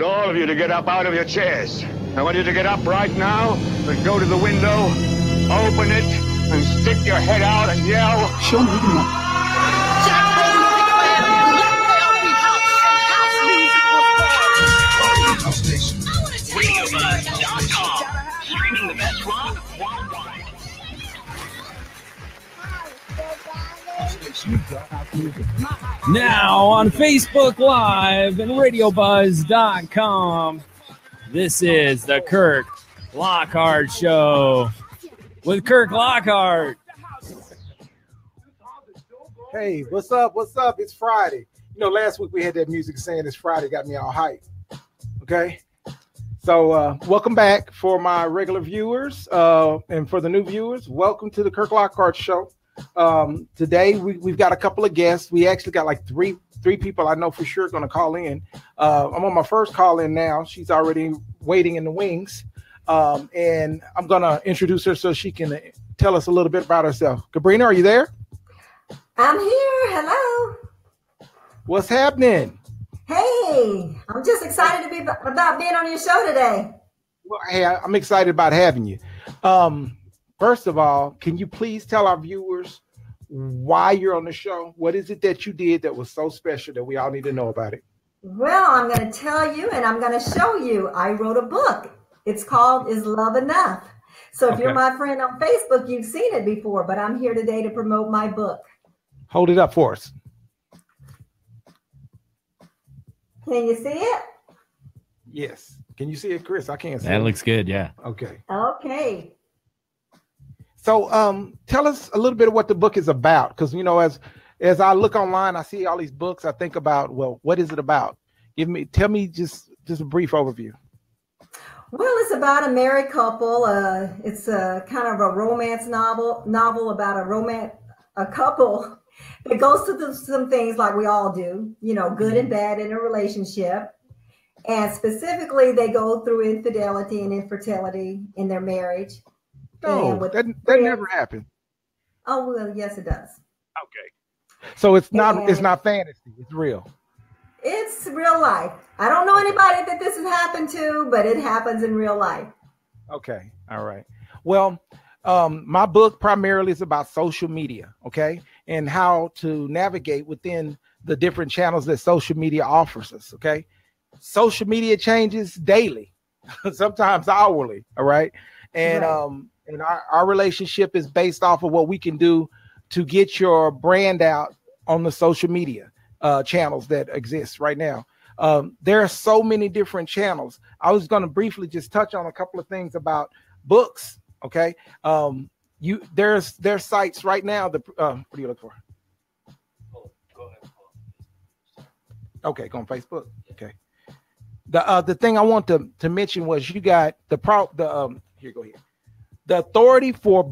All of you to get up out of your chairs. I want you to get up right now and go to the window, open it, and stick your head out and yell, "Show me the money." RadioBuzz.com. Streaming the best rock worldwide. Now on Facebook Live and RadioBuzz.com, this is the Kirk Lockhart Show with Kirk Lockhart. Hey, what's up? What's up? It's Friday. You know, last week we had that music saying it's Friday, got me all hyped. Okay. So welcome back for my regular viewers and for the new viewers. Welcome to the Kirk Lockhart Show. Today we've got a couple of guests. We actually got like three people I know for sure going to call in. I'm on my first call in now. She's already waiting in the wings. And I'm going to introduce her so she can tell us a little bit about herself. Cabrina, are you there? I'm here. Hello. What's happening? Hey, I'm just excited to be about being on your show today. Well, hey, I'm excited about having you. First of all, can you please tell our viewers why you're on the show? What is it that you did that was so special that we all need to know about it? Well, I'm going to tell you and I'm going to show you. I wrote a book. It's called Is Love Enough? So if you're my friend on Facebook, you've seen it before, but I'm here today to promote my book. Hold it up for us. Can you see it? Yes. Can you see it, Chris? I can't see it. That looks good, yeah. Okay. Okay. So tell us a little bit of what the book is about. Because, you know, as I look online, I see all these books. I think about, well, what is it about? Tell me just a brief overview. Well, it's about a married couple. It's a kind of a romance novel about a couple that goes through some things like we all do, you know, good and bad in a relationship. And specifically, they go through infidelity and infertility in their marriage. No, that never happened. Oh, well, yes, it does. Okay. So it's not fantasy. It's real. It's real life. I don't know anybody that this has happened to, but it happens in real life. Okay. All right. Well, my book primarily is about social media, okay, and how to navigate within the different channels that social media offers us, okay? Social media changes daily, sometimes hourly, all right? And and our relationship is based off of what we can do to get your brand out on the social media channels that exist right now. There are so many different channels. I was going to briefly just touch on a couple of things about books. Okay. There's sites right now. What do you look for? Okay. Go on Facebook. Okay. The thing I want to mention was you got here, go here. The authority for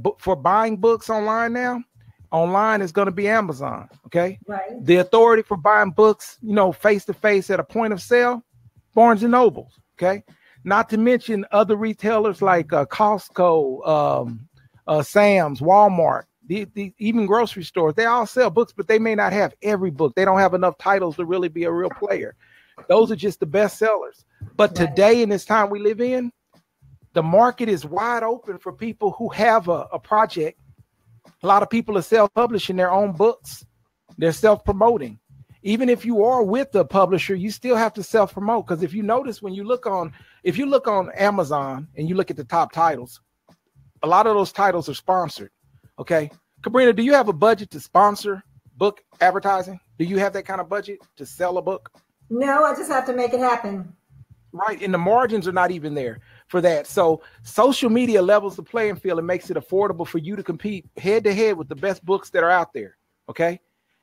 buying books online now. Online is going to be Amazon. Okay. Right. The authority for buying books, you know, face to face at a point of sale, Barnes and Noble. Okay. Not to mention other retailers like Costco, Sam's, Walmart, even grocery stores. They all sell books, but they may not have every book. They don't have enough titles to really be a real player. Those are just the best sellers. But today, in this time we live in, the market is wide open for people who have a project. A lot of people are self-publishing their own books. They're self-promoting. Even if you are with the publisher, you still have to self-promote. Because if you notice, when you look on Amazon and you look at the top titles, a lot of those titles are sponsored. Okay. Cabrina, do you have a budget to sponsor book advertising? Do you have that kind of budget to sell a book? No, I just have to make it happen. Right. And the margins are not even there for that. So social media levels the playing field and makes it affordable for you to compete head to head with the best books that are out there. Okay.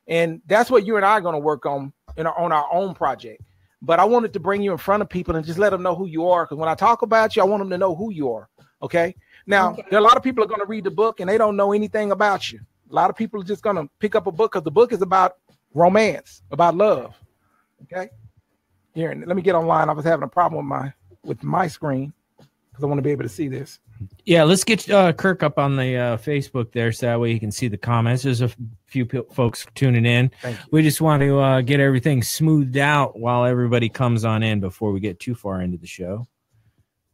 And that's what you and I are going to work on on our own project. But I wanted to bring you in front of people and just let them know who you are. Because when I talk about you, I want them to know who you are. Okay. Now, there are a lot of people are going to read the book and they don't know anything about you. A lot of people are just going to pick up a book because the book is about romance, about love. Okay. Here, let me get online. I was having a problem with my screen. because I want to be able to see this. Yeah, let's get Kirk up on the Facebook there so that way you can see the comments. There's a few folks tuning in. We just want to get everything smoothed out while everybody comes on in before we get too far into the show.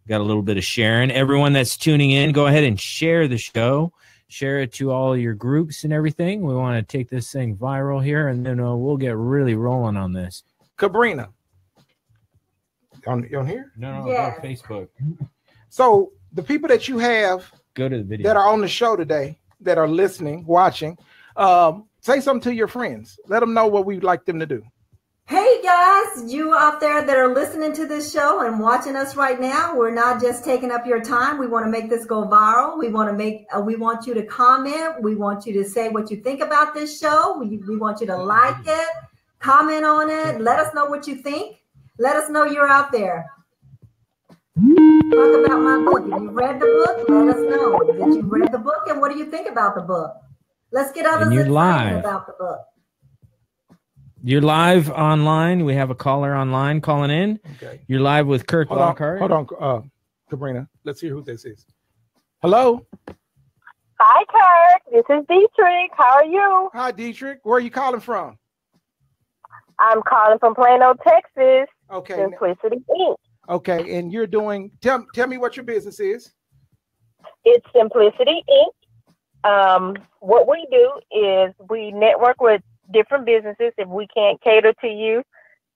Got a little bit of sharing. Everyone that's tuning in, go ahead and share the show. Share it to all your groups and everything. We want to take this thing viral here, and then we'll get really rolling on this. Cabrina. You on here? No, yeah. Go to Facebook. So the people that you have go to the video that are on the show today, that are listening, watching, say something to your friends. Let them know what we'd like them to do. Hey guys, you out there that are listening to this show and watching us right now, we're not just taking up your time. We want to make this go viral. We want you to comment. We want you to say what you think about this show. We want you to like it, comment on it. Let us know what you think. Let us know you're out there. Talk about my book. If you read the book, let us know that you read the book and what do you think about the book. Let's get others excited about the book. You're live online. We have a caller online calling in. Okay. You're live with Kirk Lockhart. Hold on, Cabrina. Let's hear who this is. Hello. Hi, Kirk. This is Dietrich. How are you? Hi, Dietrich. Where are you calling from? I'm calling from Plano, Texas. Okay. Simplicity Inc. Okay, and you're doing. Tell me what your business is. It's Simplicity Inc. What we do is we network with different businesses if we can't cater to you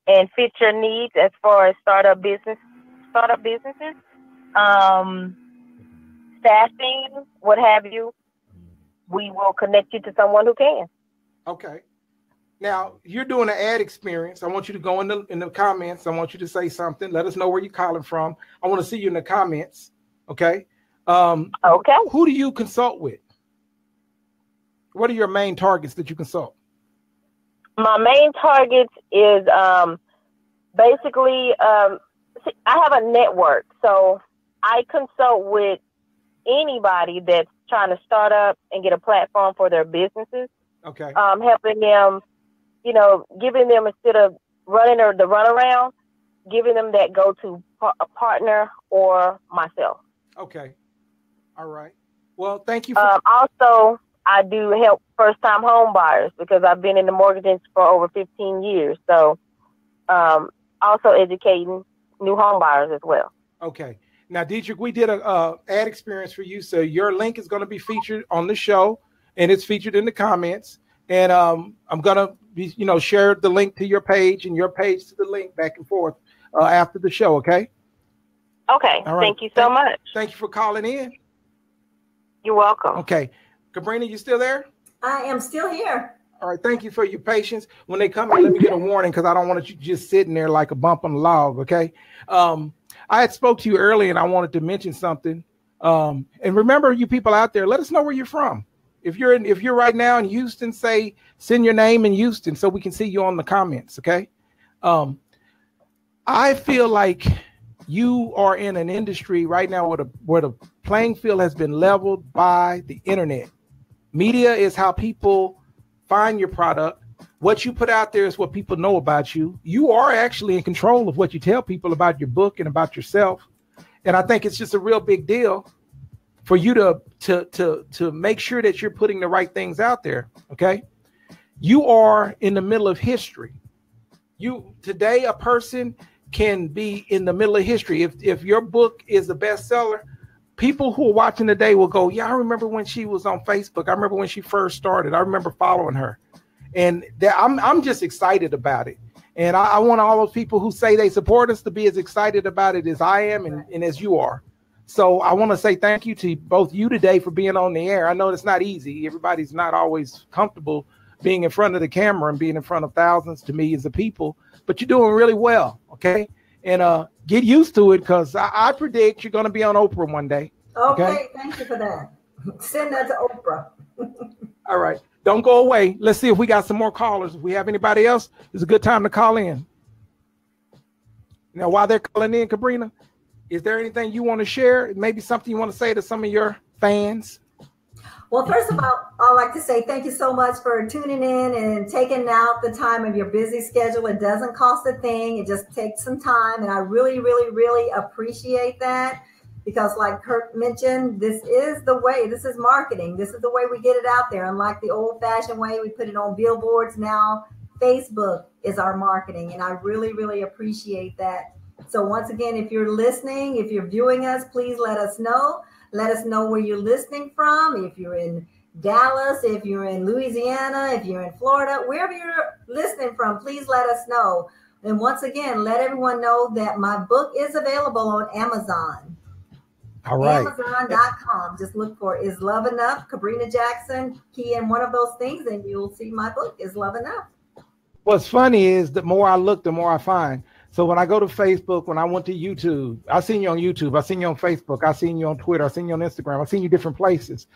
and fit your needs as far as startup businesses, staffing, what have you. We will connect you to someone who can. Okay. Now you're doing an ad experience. I want you to go in the comments. I want you to say something. Let us know where you're calling from. I want to see you in the comments. Okay. Okay. Who do you consult with? What are your main targets that you consult? My main targets is basically I have a network, so I consult with anybody that's trying to start up and get a platform for their businesses. Okay. Helping them, giving them, instead of running or the runaround, giving them that go-to partner or myself. Okay. All right. Well, thank you. Also, I do help first-time home buyers because I've been in the mortgage industry for over 15 years. So also educating new home buyers as well. Okay. Now, Dietrich, we did a ad experience for you. So your link is going to be featured on the show, and it's featured in the comments. And I'm going to be, share the link to your page and your page to the link back and forth after the show. Okay. Okay. All right. Thank you so much. Thank you for calling in. You're welcome. Okay. Cabrina, you still there? I am still here. All right. Thank you for your patience. When they come in, let me get a warning because I don't want you just sitting there like a bump on the log. Okay. I had spoke to you earlier and I wanted to mention something. And remember, you people out there, let us know where you're from. If you're right now in Houston, send your name in Houston so we can see you on the comments. Okay. I feel like you are in an industry right now where the playing field has been leveled by the internet. Media is how people find your product. What you put out there is what people know about you. You are actually in control of what you tell people about your book and about yourself. And I think it's just a real big deal for you to make sure that you're putting the right things out there. Okay. You are in the middle of history. Today, a person can be in the middle of history. If your book is a bestseller, people who are watching today will go, yeah, I remember when she was on Facebook. I remember when she first started. I remember following her. And I'm just excited about it. And I want all those people who say they support us to be as excited about it as I am and as you are. So I want to say thank you to both you today for being on the air. I know it's not easy. Everybody's not always comfortable being in front of the camera and being in front of thousands to millions of people, but you're doing really well. Okay. And get used to it because I predict you're going to be on Oprah one day. Okay. Thank you for that. Send that to Oprah. All right. Don't go away. Let's see if we got some more callers. If we have anybody else, it's a good time to call in. Now, while they're calling in, Cabrina, is there anything you want to share? Maybe something you want to say to some of your fans? Well, first of all, I'd like to say thank you so much for tuning in and taking out the time of your busy schedule. It doesn't cost a thing. It just takes some time. And I really, really, really appreciate that. because like Kirk mentioned, this is the way, this is marketing. This is the way we get it out there. Unlike the old fashioned way, we put it on billboards. Now Facebook is our marketing. And I really, really appreciate that. So once again, if you're listening, if you're viewing us, please let us know. Let us know where you're listening from. If you're in Dallas, if you're in Louisiana, if you're in Florida, wherever you're listening from, please let us know. And once again, let everyone know that my book is available on Amazon. All right. Amazon.com. Just look for Is Love Enough, Cabrina-Jackson, key in one of those things, and you'll see my book, Is Love Enough. What's funny is the more I look, the more I find. So when I go to Facebook, when I went to YouTube, I seen you on YouTube, I seen you on Facebook, I seen you on Twitter, I seen you on Instagram, I seen you different places.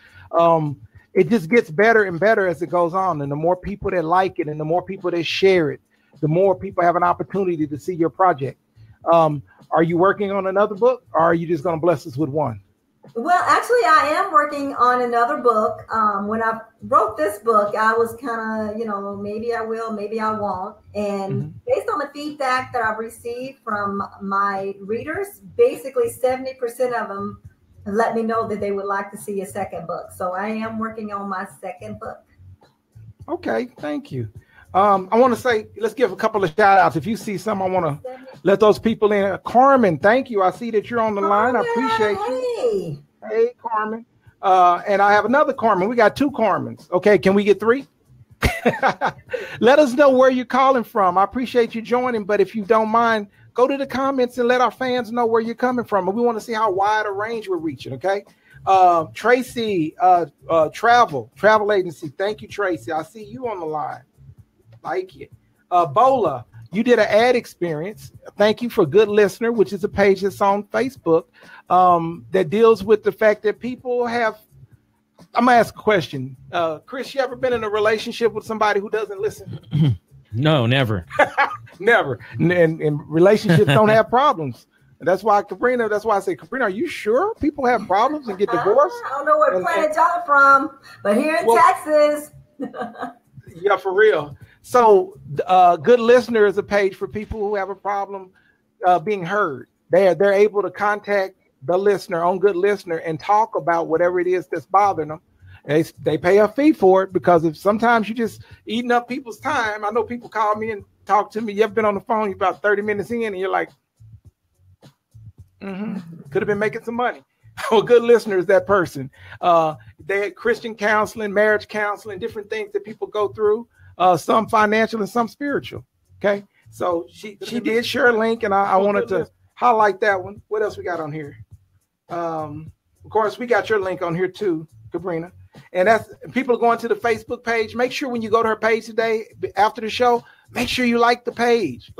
It just gets better and better as it goes on. And the more people that like it and the more people that share it, the more people have an opportunity to see your project. Are you working on another book, or are you just going to bless us with one? Well, actually, I am working on another book. When I wrote this book, I was kind of, maybe I will, maybe I won't. And based on the feedback that I've received from my readers, basically 70% of them let me know that they would like to see a second book. So I am working on my second book. Okay, thank you. I want to say, let's give a couple of shout outs. If you see some, I want to let those people in. Carmen, thank you. I see that you're on the line. I appreciate you. Hey, Carmen. And I have another Carmen. We got two Carmens. Okay, can we get three? Let us know where you're calling from. I appreciate you joining, but if you don't mind, go to the comments and let our fans know where you're coming from. And we want to see how wide a range we're reaching, okay? Tracy, travel agency. Thank you, Tracy. I see you on the line. Like it. Bola, you did an ad experience. Thank you for Good Listener, which is a page that's on Facebook that deals with the fact that people have. I'm gonna ask a question. Chris, you ever been in a relationship with somebody who doesn't listen? No, never. Never. And relationships don't have problems. And that's why I say, Cabrina, are you sure people have problems and get divorced? I don't know what planet y'all from, but here in Texas. Yeah, for real. So Good Listener is a page for people who have a problem being heard. They're able to contact the listener on Good Listener and talk about whatever it is that's bothering them. They pay a fee for it, because if sometimes you're just eating up people's time. I know people call me and talk to me. You ever been on the phone, you're about 30 minutes in and you're like, could have been making some money. Well, Good Listener is that person. They had Christian counseling, marriage counseling, different things that people go through, some financial and some spiritual. Okay. So she did share a link, and I wanted to highlight that one. What else we got on here? Of course, we got your link on here too, Cabrina. And that's, people are going to the Facebook page. Make sure when you go to her page today, after the show, make sure you like the page,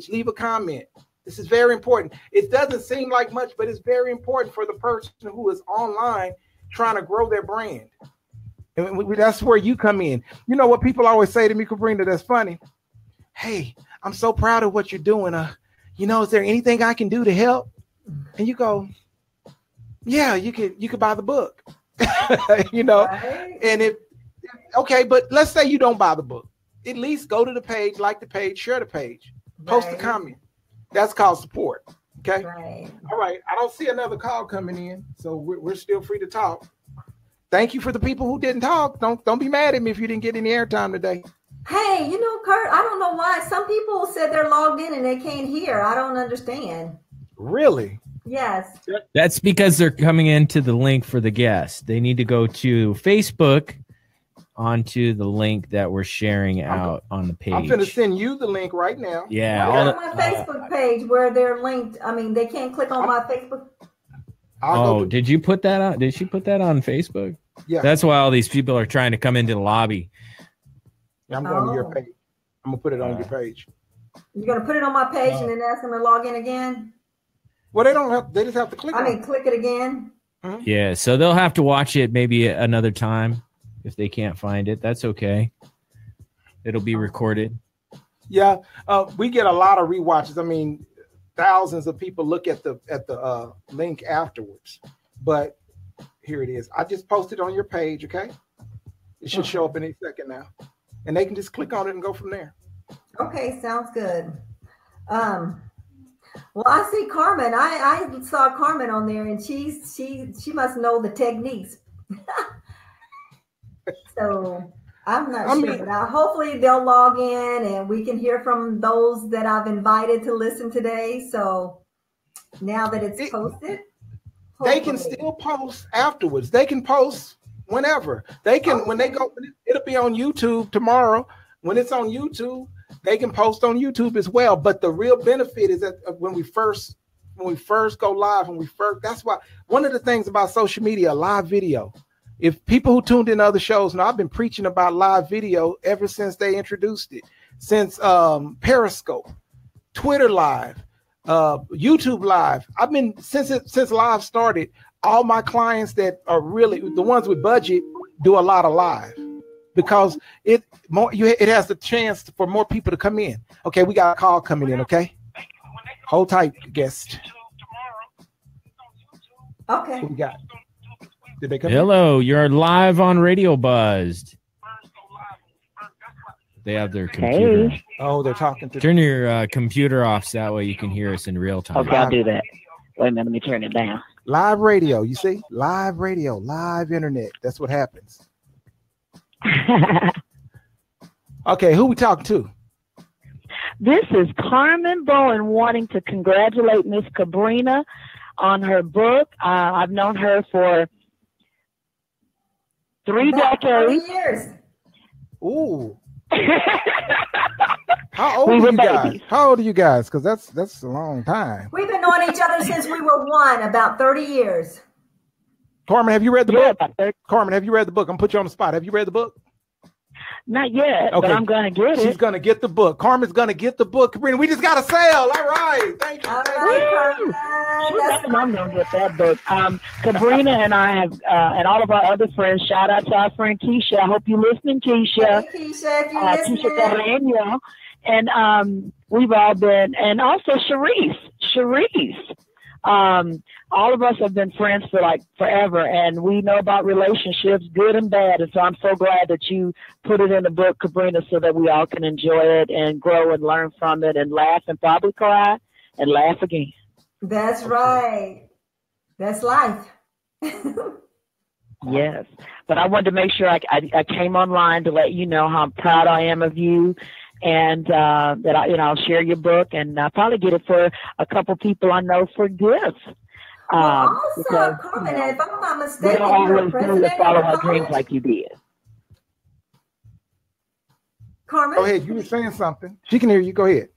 leave a comment. This is very important. It doesn't seem like much, but it's very important for the person who is online trying to grow their brand. And that's where you come in. You know what people always say to me, Cabrina, that's funny? Hey, I'm so proud of what you're doing. Is there anything I can do to help? And you go, yeah, you could buy the book. Right. And but let's say you don't buy the book. At least go to the page, like the page, share the page, post a comment. That's called support. Okay. Right. All right. I don't see another call coming in, so we're still free to talk. Thank you for the people who didn't talk. Don't be mad at me if you didn't get any airtime today. Hey, Kurt, I don't know why some people said they're logged in and they can't hear. I don't understand. Really? Yes. That's because they're coming into the link for the guest. They need to go to Facebook onto the link that we're sharing out on the page. I'm going to send you the link right now. Yeah. On my Facebook page where they're linked. I mean, they can't click on my Facebook. Did you put that on? Did she put that on Facebook? Yeah. That's why all these people are trying to come into the lobby. Yeah, I'm going to your page. I'm going to put it on your page. You're going to put it on my page and then ask them to log in again? Well, they don't have. They just have to click on it. Click it again. Mm-hmm. Yeah, so they'll have to watch it maybe another time if they can't find it. That's okay. It'll be recorded. Yeah, we get a lot of rewatches. I mean, thousands of people look at the link afterwards. But here it is. I just posted on your page. Okay, it should show up any second now, and they can just click on it and go from there. Okay, sounds good. Well, I see Carmen. I saw Carmen on there, and she must know the techniques. So I'm not sure, but hopefully they'll log in and we can hear from those that I've invited to listen today. So now that it's posted, they can still post afterwards. They can post whenever they can. When they go, it'll be on YouTube tomorrow. When it's on YouTube, they can post on YouTube as well. But the real benefit is that when we first go live, that's why one of the things about social media, live video. If people who tuned in other shows know, I've been preaching about live video ever since they introduced it, since Periscope, Twitter Live, YouTube Live. I've been since live started. All my clients that are really the ones with budget do a lot of live because it has the chance for more people to come in. Okay, we got a call coming in. Okay, hold tight, guest. Okay, what we got. Did they come Hello, you're live on Radio Buzzed. They have their computer. Hey. Oh, they're talking to. Turn your computer off so that way you can hear us in real time. Okay, I'll do that. Wait a minute, let me turn it down. Live radio, you see? Live radio, live internet. That's what happens. Okay, who we talking to? This is Carmen Bowen wanting to congratulate Miss Cabrina on her book. I've known her for 3 decades. 30 years. Ooh. How old are you guys? How old are you guys? Because that's a long time. We've been knowing each other since we were 1, about 30 years. Carmen, have you read the book? Carmen, have you read the book? I'm gonna put you on the spot. Have you read the book? Not yet, okay. But I'm gonna get it. She's gonna get the book. Carmen's gonna get the book. Cabrina, we just got a sale. All right, thank you. All right, I'm gonna get that book. Cabrina and I have, and all of our other friends. Shout out to our friend Keisha. I hope you're listening, Keisha. Hey, Keisha, if you're listening. Keisha Carreño. And we've all been, and also Sharice. All of us have been friends for like forever, and we know about relationships, good and bad. And so I'm so glad that you put it in the book, Cabrina, so that we all can enjoy it and grow and learn from it and laugh and probably cry and laugh again. That's right. That's life. Yes. But I wanted to make sure I came online to let you know how proud I am of you. And that I'll share your book, and I'll probably get it for a couple people I know for gifts. Also, because, Carmen, if I'm not mistaken, we don't always do to follow our dreams like you did. Carmen, go ahead. You were saying something. She can hear you. Go ahead.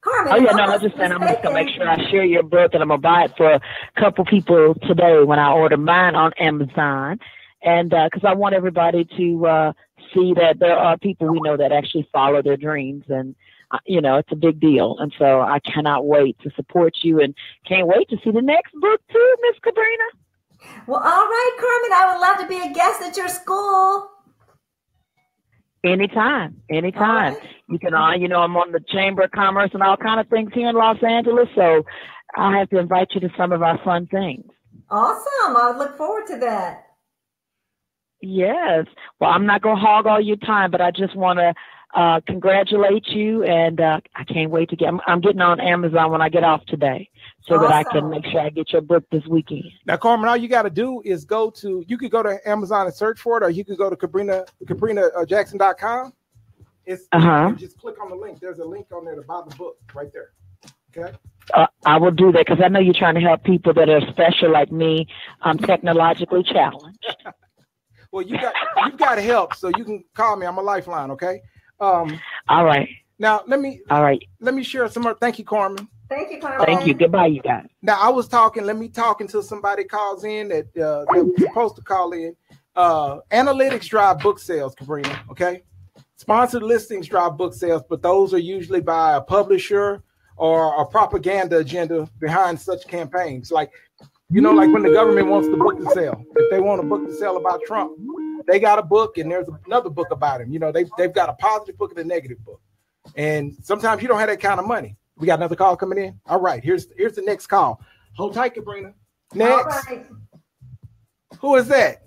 Carmen, oh yeah, no, I was just saying I'm just gonna make sure I share your book, and I'm gonna buy it for a couple people today when I order mine on Amazon, and because I want everybody to see that there are people we know that actually follow their dreams, and it's a big deal. And so I cannot wait to support you, and can't wait to see the next book too, Miss Cabrina. Well, all right, Carmen, I would love to be a guest at your school. Anytime. Right. You can, I'm on the Chamber of Commerce and all kind of things here in Los Angeles, so I have to invite you to some of our fun things. Awesome. I would look forward to that. Yes. Well, I'm not going to hog all your time, but I just want to congratulate you, and I can't wait to I'm getting on Amazon when I get off today, so that I can make sure I get your book this weekend. Now, Carmen, all you got to do is you could go to Amazon and search for it, or you could go to cabrina-jackson.com. You just click on the link. There's a link on there to buy the book right there. Okay. I will do that because I know you're trying to help people that are special like me. I'm technologically challenged. Well, you've got help, so you can call me. I'm a lifeline, okay? All right. Now let me share some more. Thank you, Carmen. Thank you, Carmen. Thank you. Goodbye, you guys. Now I was talking until somebody calls in that was supposed to call in. Analytics drive book sales, Cabrina. Okay. Sponsored listings drive book sales, but those are usually by a publisher or a propaganda agenda behind such campaigns. Like when the government wants the book to sell. If they want a book to sell about Trump, they got a book and there's another book about him. They've got a positive book and a negative book. And sometimes you don't have that kind of money. We got another call coming in. All right, here's the next call. Hold tight, Cabrina. Next. Right. Who is that?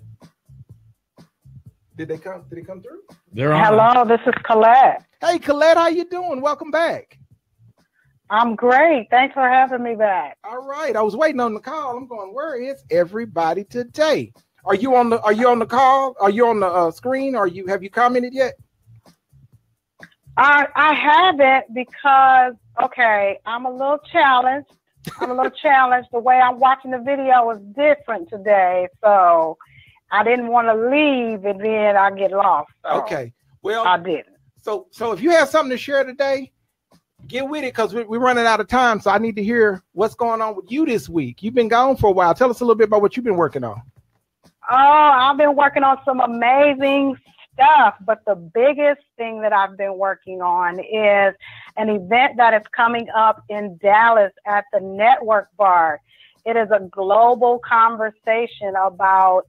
Did they come through? They're on. Hello, this is Colette. Hey, Colette, how you doing? Welcome back. I'm great. Thanks for having me back. All right. I was waiting on the call. I'm going, where is everybody today? Are you on the call? Are you on the screen? Have you commented yet? I haven't because I'm a little challenged. The way I'm watching the video is different today. So I didn't want to leave and then I get lost. So okay. Well, I didn't. So if you have something to share today, get with it because we're running out of time. So I need to hear what's going on with you this week. You've been gone for a while. Tell us a little bit about what you've been working on. Oh, I've been working on some amazing stuff, but the biggest thing that I've been working on is an event that is coming up in Dallas at the Network Bar. It is a global conversation about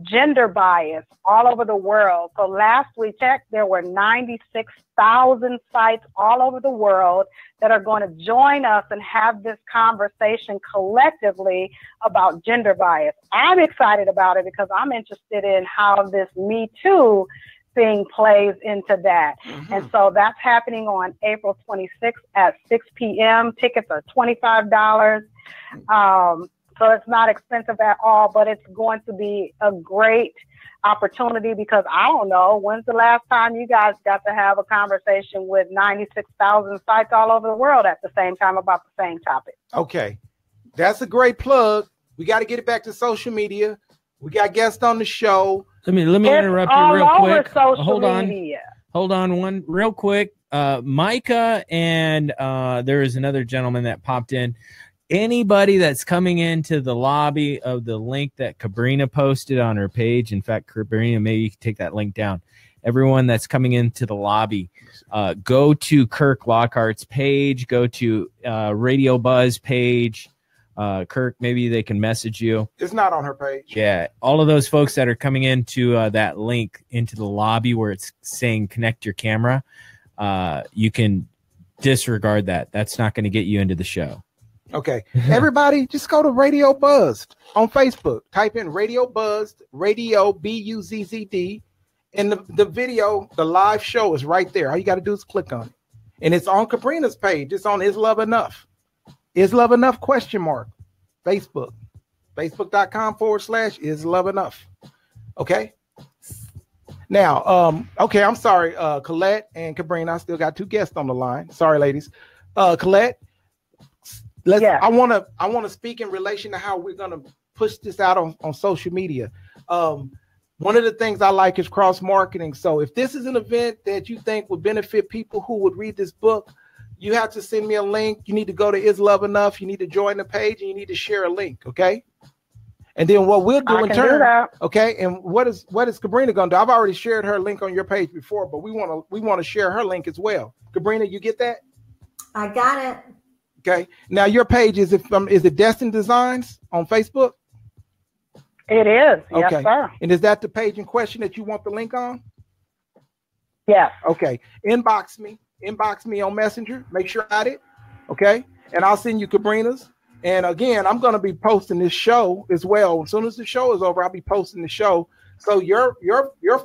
gender bias all over the world. So last we checked, there were 96,000 sites all over the world that are going to join us and have this conversation collectively about gender bias. I'm excited about it because I'm interested in how this Me Too thing plays into that. Mm-hmm. And so that's happening on April 26th at 6 p.m. Tickets are $25. So it's not expensive at all, but it's going to be a great opportunity because I don't know, when's the last time you guys got to have a conversation with 96,000 sites all over the world at the same time about the same topic? Okay. That's a great plug. We got to get it back to social media. We got guests on the show. Let me interrupt you real quick. Hold on one real quick. Micah and there is another gentleman that popped in. Anybody that's coming into the lobby of the link that Cabrina posted on her page, in fact, Cabrina, maybe you can take that link down. Everyone that's coming into the lobby, go to Kirk Lockhart's page, go to Radio Buzz page. Kirk, maybe they can message you. It's not on her page. Yeah, all of those folks that are coming into that link into the lobby where it's saying connect your camera, you can disregard that. That's not going to get you into the show. Okay, everybody, just go to Radio Buzzed on Facebook. Type in Radio Buzzed, Radio BUZZD, and the video, the live show is right there. All you got to do is click on it, and it's on Cabrina's page. It's on Is Love Enough? Is Love Enough? ? Facebook, Facebook.com/Is Love Enough. Okay. Now, okay, I'm sorry, Colette and Cabrina. I still got two guests on the line. Sorry, ladies. Colette. I want to speak in relation to how we're going to push this out on social media. One of the things I like is cross marketing. So if this is an event that you think would benefit people who would read this book, you have to send me a link. You need to go to Is Love Enough. You need to join the page and you need to share a link. Okay. And then what we'll do in turn. Okay. And what is Cabrina going to do? I've already shared her link on your page before, but we want to share her link as well. Cabrina, you get that? I got it. Okay. Now your page is it Destin Designs on Facebook? It is. Okay. Yes, sir. And is that the page in question that you want the link on? Yes. Okay. Inbox me on Messenger. Make sure I got it. Okay. And I'll send you Cabrina's. And again, I'm going to be posting this show as well. As soon as the show is over, I'll be posting the show. So your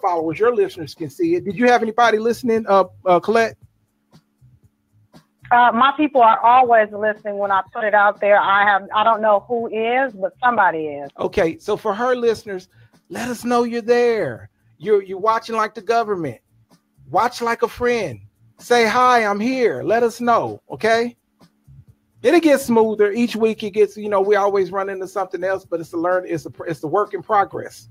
followers, your listeners can see it. Did you have anybody listening, Colette? My people are always listening when I put it out there. I don't know who is, but somebody is. Okay, so for her listeners, let us know you're there. You're watching like the government. Watch like a friend. Say hi, I'm here. Let us know, okay? It'll get smoother each week. It gets, we always run into something else, but it's a work in progress,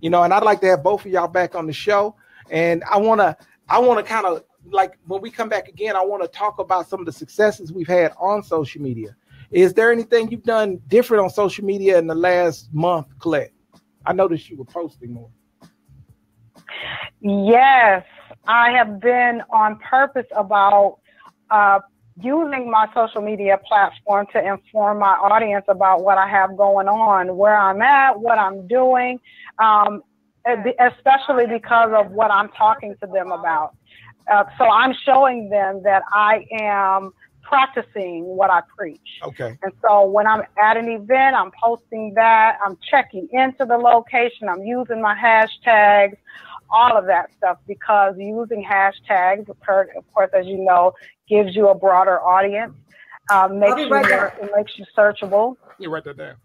and I'd like to have both of y'all back on the show. And I want to kind of, like, when we come back again, I want to talk about some of the successes we've had on social media. Is there anything you've done different on social media in the last month, Colette? I noticed you were posting more. Yes, I have been on purpose about using my social media platform to inform my audience about what I have going on, where I'm at, what I'm doing, especially because of what I'm talking to them about. So I'm showing them that I am practicing what I preach. Okay. And so when I'm at an event, I'm posting that, I'm checking into the location, I'm using my hashtags, all of that stuff, because using hashtags, of course, as you know, gives you a broader audience. It makes you searchable. You write that down.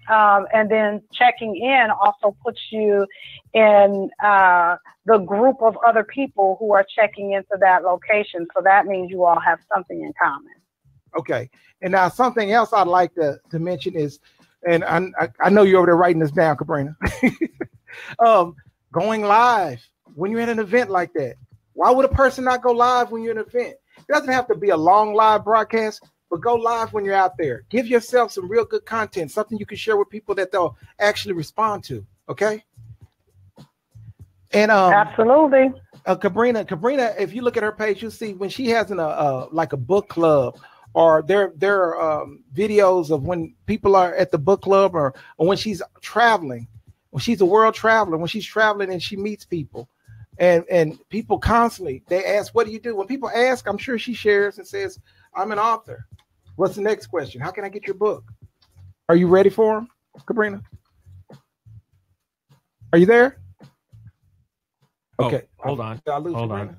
And then checking in also puts you in the group of other people who are checking into that location. So that means you all have something in common. Okay. And now something else I'd like to mention is, and I know you're over there writing this down, Cabrina. Going live when you're at an event like that. Why would a person not go live when you're at an event? It doesn't have to be a long live broadcast, but go live when you're out there. Give yourself some real good content, something you can share with people that they'll actually respond to. Okay. And absolutely. Cabrina, if you look at her page, you'll see when she has like a book club, or there are videos of when people are at the book club, or when she's traveling, when she's a world traveler, when she's traveling and she meets people, and people constantly, they ask, what do you do? When people ask, I'm sure she shares and says, I'm an author. What's the next question? How can I get your book? Are you ready for him, Cabrina? Are you there? Okay. Hold on. Hold on.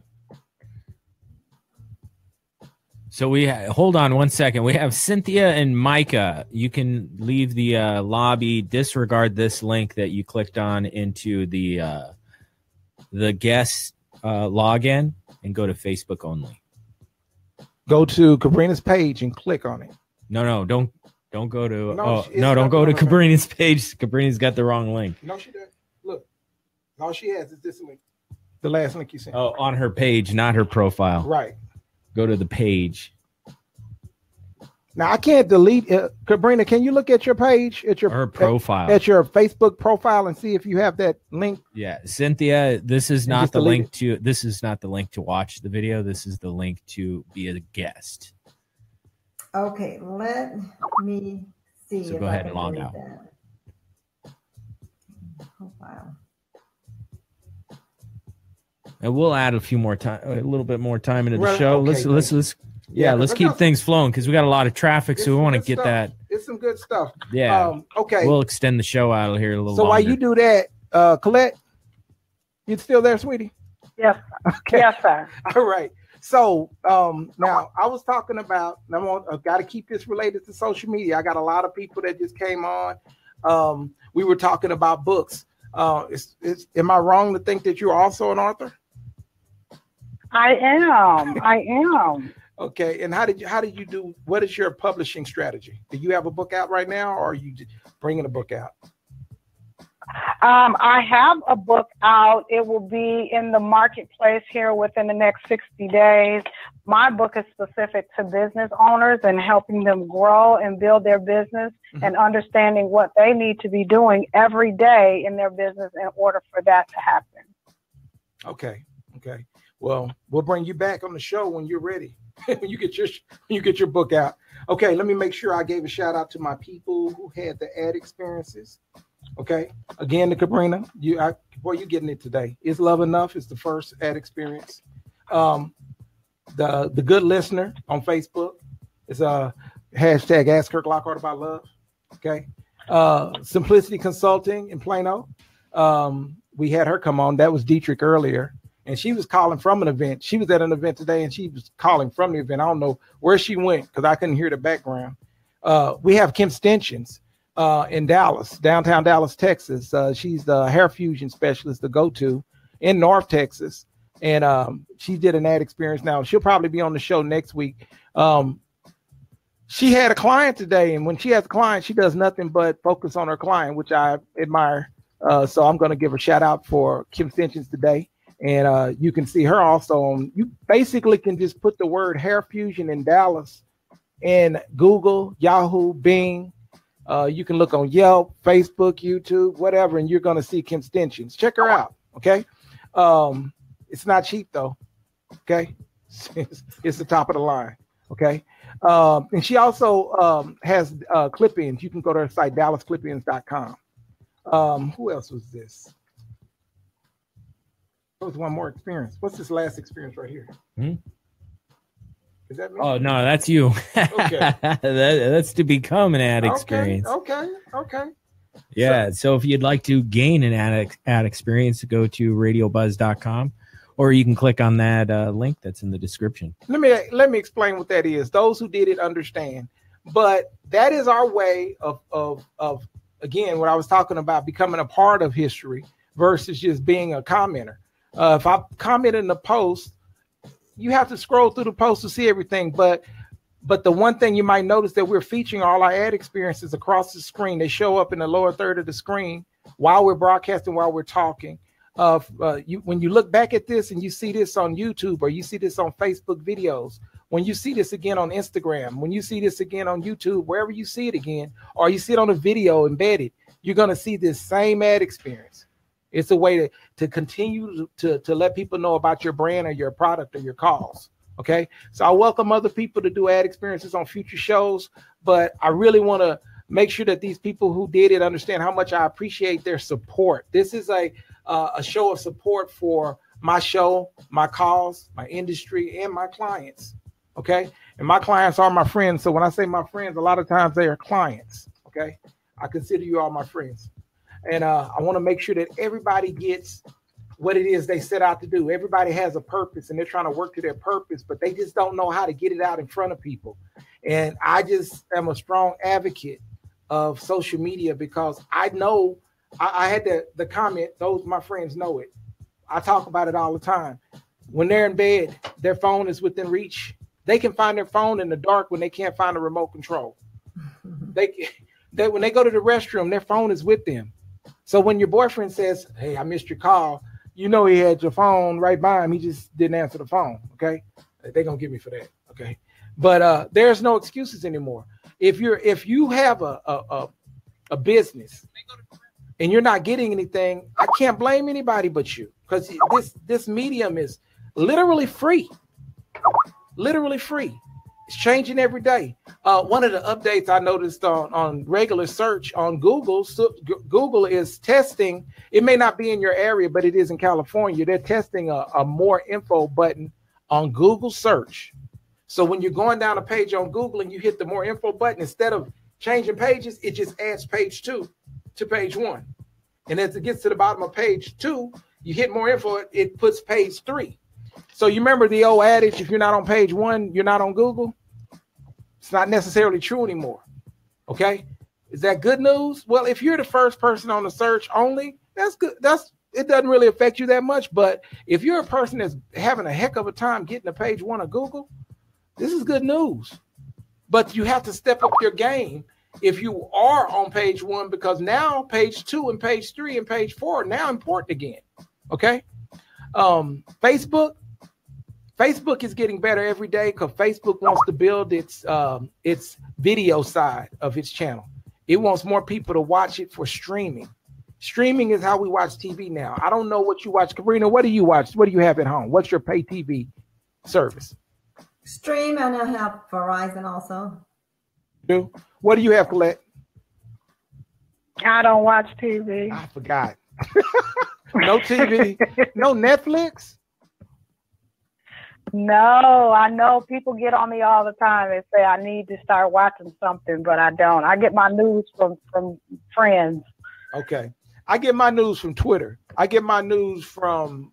So hold on one second. We have Cynthia and Micah. You can leave the lobby, disregard this link that you clicked on into the guest login, and go to Facebook only. Go to Cabrina's page and click on it. No, don't go to. Don't go to Cabrina's page. Cabrina's got the wrong link. No, she does. Look, all she has is this link, the last link you sent. Oh, on her page, not her profile. Right. Go to the page. Now I can't delete it. Cabrina, can you look at your page, at your profile, at your Facebook profile, and see if you have that link? Yeah, Cynthia, this is not the link to. This is not the link to watch the video. This is the link to be a guest. Okay, let me see. So go ahead and log out. Profile. And we'll add a little bit more time into the show. Okay, let's keep things flowing because we got a lot of traffic, so we want to get that. It's some good stuff. Yeah. Okay. We'll extend the show out here a little. So longer. while you do that, Colette, you still there, sweetie? Yes. Okay. Yes, sir. All right. So now I was talking about. I've got to keep this related to social media. I got a lot of people that just came on. We were talking about books. Am I wrong to think that you're also an author? I am. Okay. And how did you do? What is your publishing strategy? Do you have a book out right now, or are you bringing a book out? I have a book out. It will be in the marketplace here within the next 60 days. My book is specific to business owners and helping them grow and build their business, and understanding what they need to be doing every day in their business in order for that to happen. Okay. Well, we'll bring you back on the show when you're ready. when you get your book out. Okay, let me make sure I gave a shout out to my people who had the ad experiences. Okay, again, the Cabrina, you're getting it today. Is Love Enough is the first ad experience. The Good Listener on Facebook is hashtag Ask Kirk Lockhart About Love. Okay, Simplicity Consulting in Plano. We had her come on. That was Dietrich earlier. And she was calling from an event. She was at an event today, and she was calling from the event. I don't know where she went because I couldn't hear the background. We have Kim Stenchens in Dallas, downtown Dallas, Texas. She's the hair fusion specialist, the go-to in North Texas. And she did an ad experience now. She'll probably be on the show next week. She had a client today, and when she has a client, she does nothing but focus on her client, which I admire. So I'm going to give a shout out for Kim Stenchens today. And you can see her also on, you basically can just put the word hair fusion in Dallas in Google, Yahoo, Bing. You can look on Yelp, Facebook, YouTube, whatever, and you're going to see Kim Stenchens. Check her out. Okay. It's not cheap though. Okay. It's the top of the line. Okay. And she also has clip-ins. You can go to her site, dallasclipins.com. Who else was this? There was one more experience. What's this last experience right here? Is that me? Oh, no, that's you. Okay. That's to become an ad experience. Okay. Yeah. So if you'd like to gain an ad experience, go to radiobuzz.com, or you can click on that link that's in the description. Let me explain what that is. Those who did it understand. But that is our way of again, what I was talking about, becoming a part of history versus just being a commenter. If I comment in the post, you have to scroll through the post to see everything. But the one thing you might notice that we're featuring all our ad experiences across the screen. They show up in the lower third of the screen while we're broadcasting, while we're talking. When you look back at this and you see this on YouTube or you see this on Facebook videos, when you see this again on Instagram, when you see this again on YouTube, wherever you see it again, or you see it on a video embedded, you're going to see this same ad experience. It's a way to continue to let people know about your brand or your product or your cause. Okay. So I welcome other people to do ad experiences on future shows, but I really want to make sure that these people who did it understand how much I appreciate their support. This is a show of support for my show, my cause, my industry, and my clients. Okay. And my clients are my friends. So when I say my friends, a lot of times they are clients. Okay. I consider you all my friends. And I want to make sure that everybody gets what it is they set out to do. Everybody has a purpose and they're trying to work to their purpose, but they just don't know how to get it out in front of people. And I just am a strong advocate of social media because I know I had the comment, those my friends know it. I talk about it all the time. When they're in bed, their phone is within reach. They can find their phone in the dark when they can't find a remote control. When they go to the restroom, their phone is with them. So when your boyfriend says, "Hey, I missed your call," you know he had your phone right by him. He just didn't answer the phone. Okay, they're gonna get me for that. Okay, but there's no excuses anymore. If you have a business and you're not getting anything, I can't blame anybody but you, because this medium is literally free. Literally free. It's changing every day. One of the updates I noticed on regular search on Google, so Google is testing. It may not be in your area, but it is in California. They're testing a more info button on Google search. So when you're going down a page on Google and you hit the more info button, instead of changing pages, it just adds page 2 to page 1. And as it gets to the bottom of page 2, you hit more info, it puts page 3. So you remember the old adage, if you're not on page 1, you're not on Google? It's not necessarily true anymore. Okay. Is that good news? Well, if you're the first person on the search only, that's good. It doesn't really affect you that much. But if you're a person that's having a heck of a time getting to page 1 of Google, this is good news. But you have to step up your game if you are on page 1, because now page 2 and page 3 and page 4 are now important again. Okay. Facebook is getting better every day because Facebook wants to build its video side of its channel. It wants more people to watch it for streaming. Streaming is how we watch TV now. I don't know what you watch. Cabrina, what do you watch? What do you have at home? What's your pay TV service? Stream, and I have Verizon also. What do you have, Colette? I don't watch TV. I forgot. No TV, no Netflix. No, I know people get on me all the time and say I need to start watching something, but I don't. I get my news from friends. Okay. I get my news from Twitter. I get my news from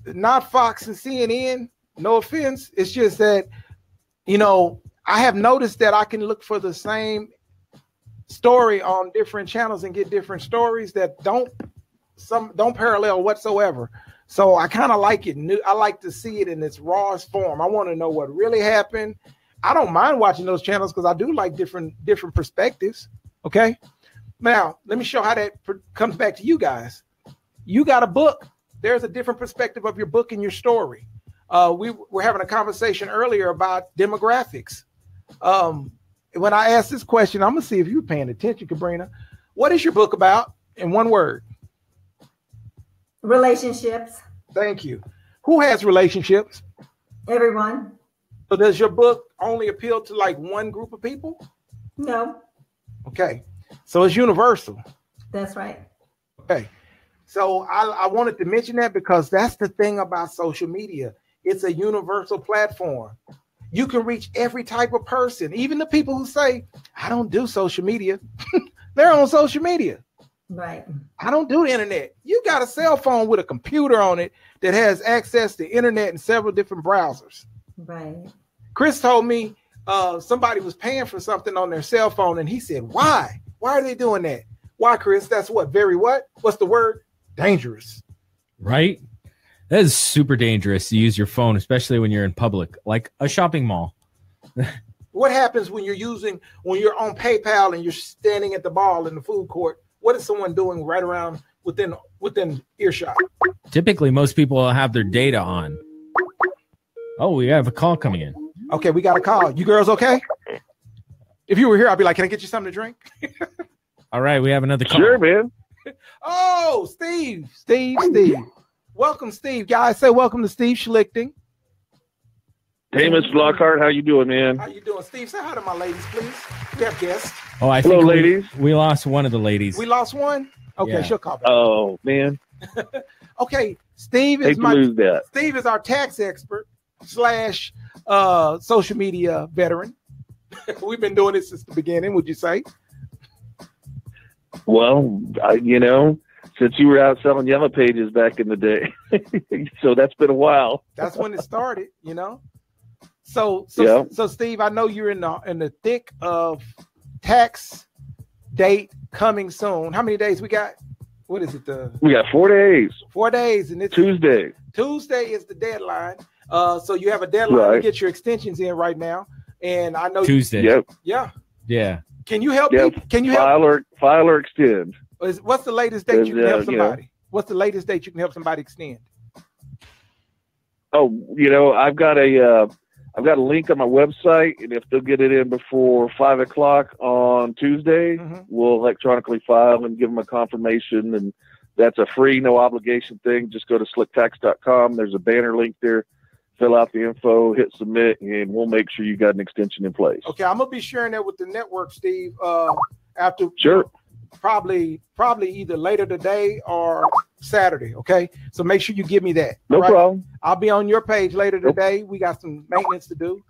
not Fox and CNN. No offense. It's just that, I have noticed that I can look for the same story on different channels and get different stories that don't parallel whatsoever. So I kind of like it. I like to see it in its rawest form. I want to know what really happened. I don't mind watching those channels because I do like different perspectives. Okay. Now, let me show how that comes back to you guys. You got a book. There's a different perspective of your book and your story. We were having a conversation earlier about demographics. When I asked this question, I'm going to see if you're paying attention, Cabrina. What is your book about in one word? Relationships. Thank you. Who has relationships? Everyone. So does your book only appeal to like one group of people? No. Okay. So it's universal. That's right. Okay. So I wanted to mention that because that's the thing about social media. It's a universal platform. You can reach every type of person, even the people who say, I don't do social media. They're on social media. Right. I don't do the internet. You got a cell phone with a computer on it that has access to internet and several different browsers. Right. Chris told me somebody was paying for something on their cell phone, and he said, "Why? Why are they doing that? Why, Chris? That's what? Very what? What's the word? Dangerous." Right? That is super dangerous to use your phone, especially when you're in public, like a shopping mall. What happens when you're on PayPal and you're standing at the bar in the food court? What is someone doing right around within earshot? Typically, most people will have their data on. Oh, we have a call coming in. Okay, we got a call. You girls okay? If you were here, I'd be like, "Can I get you something to drink?" All right, we have another call. Sure, man. Oh, Steve. Welcome, Steve. Guys, say welcome to Steve Schlichting. Hey, Mr. Lockhart, how you doing, man? How you doing, Steve? Say hi to my ladies, please. We have guests. Oh, I Hello, think ladies. We lost one of the ladies. We lost one? Okay, Yeah. she'll call back. Oh, man. Okay, Steve Hate is to lose that. Steve is our tax expert / social media veteran. We've been doing it since the beginning, would you say? Well, since you were out selling Yellow Pages back in the day. So that's been a while. That's when it started, So Yeah. So Steve, I know you're in the thick of tax date coming soon. How many days we got? What is it? We got 4 days. 4 days, and it's Tuesday. Tuesday is the deadline. So you have a deadline to get your extensions in right now. And I know Tuesday. Yep. Yeah. Can you help Yep. me? Can you help? File or extend. What's the latest date you can help somebody? Yeah. What's the latest date you can help somebody extend? Oh, I've got a link on my website, and if they'll get it in before 5:00 on Tuesday, we'll electronically file and give them a confirmation. And that's a free, no obligation thing. Just go to slicktax.com. There's a banner link there. Fill out the info, hit submit, and we'll make sure you got an extension in place. Okay, I'm gonna be sharing that with the network, Steve. After probably either later today or Saturday. Okay, so make sure you give me that. No problem. I'll be on your page later today. We got some maintenance to do.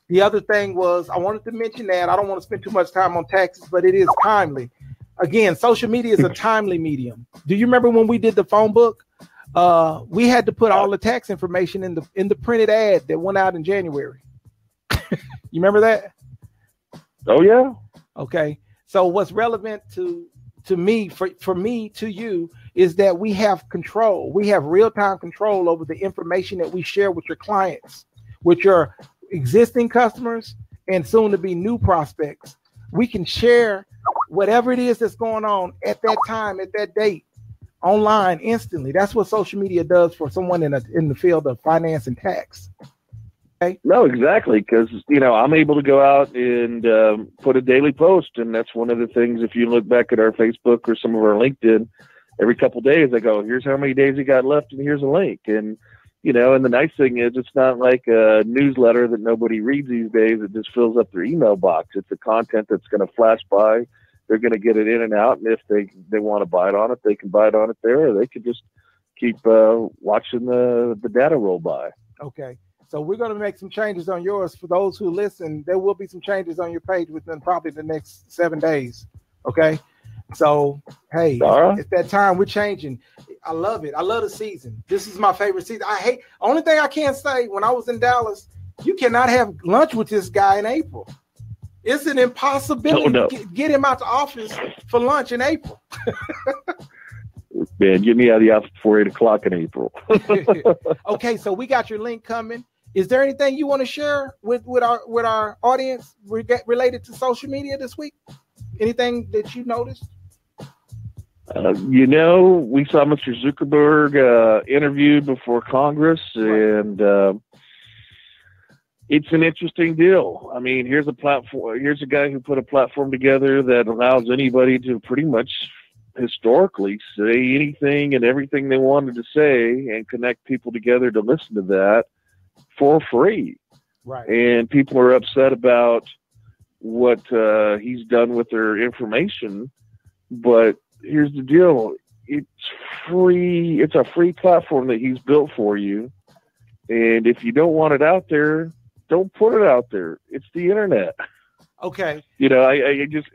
The other thing was I wanted to mention that I don't want to spend too much time on taxes, but it is timely. Again, social media is a timely medium. Do you remember when we did the phone book? We had to put all the tax information in the printed ad that went out in January. You remember that? Oh yeah. Okay. So what's relevant to me, for me to you, is that we have control. We have real-time control over the information that we share with your clients, with your existing customers, and soon to be new prospects. We can share whatever it is that's going on at that time, at that date, online instantly. That's what social media does for someone in the field of finance and tax. Okay? No, exactly, because I'm able to go out and put a daily post, and that's one of the things. If you look back at our Facebook or some of our LinkedIn, every couple of days I go, "Here's how many days you got left, and here's a link." And and the nice thing is, it's not like a newsletter that nobody reads these days. It just fills up their email box. It's the content that's going to flash by. They're going to get it in and out, and if they want to buy it on it, they can buy it on it there, or they could just keep watching the data roll by. Okay. So we're going to make some changes on yours. For those who listen, there will be some changes on your page within probably the next 7 days. Okay. So, hey, it's that time. We're changing. I love it. I love the season. This is my favorite season. Only thing I can't say, when I was in Dallas, you cannot have lunch with this guy in April. It's an impossibility to get him out the office for lunch in April. Man, get me out of the office before 8:00 in April. Okay, so we got your link coming. Is there anything you want to share with our audience related to social media this week? Anything that you noticed? We saw Mr. Zuckerberg interviewed before Congress, and it's an interesting deal. I mean, here's a platform. Here's a guy who put a platform together that allows anybody to pretty much historically say anything and everything they wanted to say and connect people together to listen to that for free. Right. And people are upset about what he's done with their information. But here's the deal. It's free. It's a free platform that he's built for you. And if you don't want it out there, don't put it out there. It's the internet. Okay. You know, it's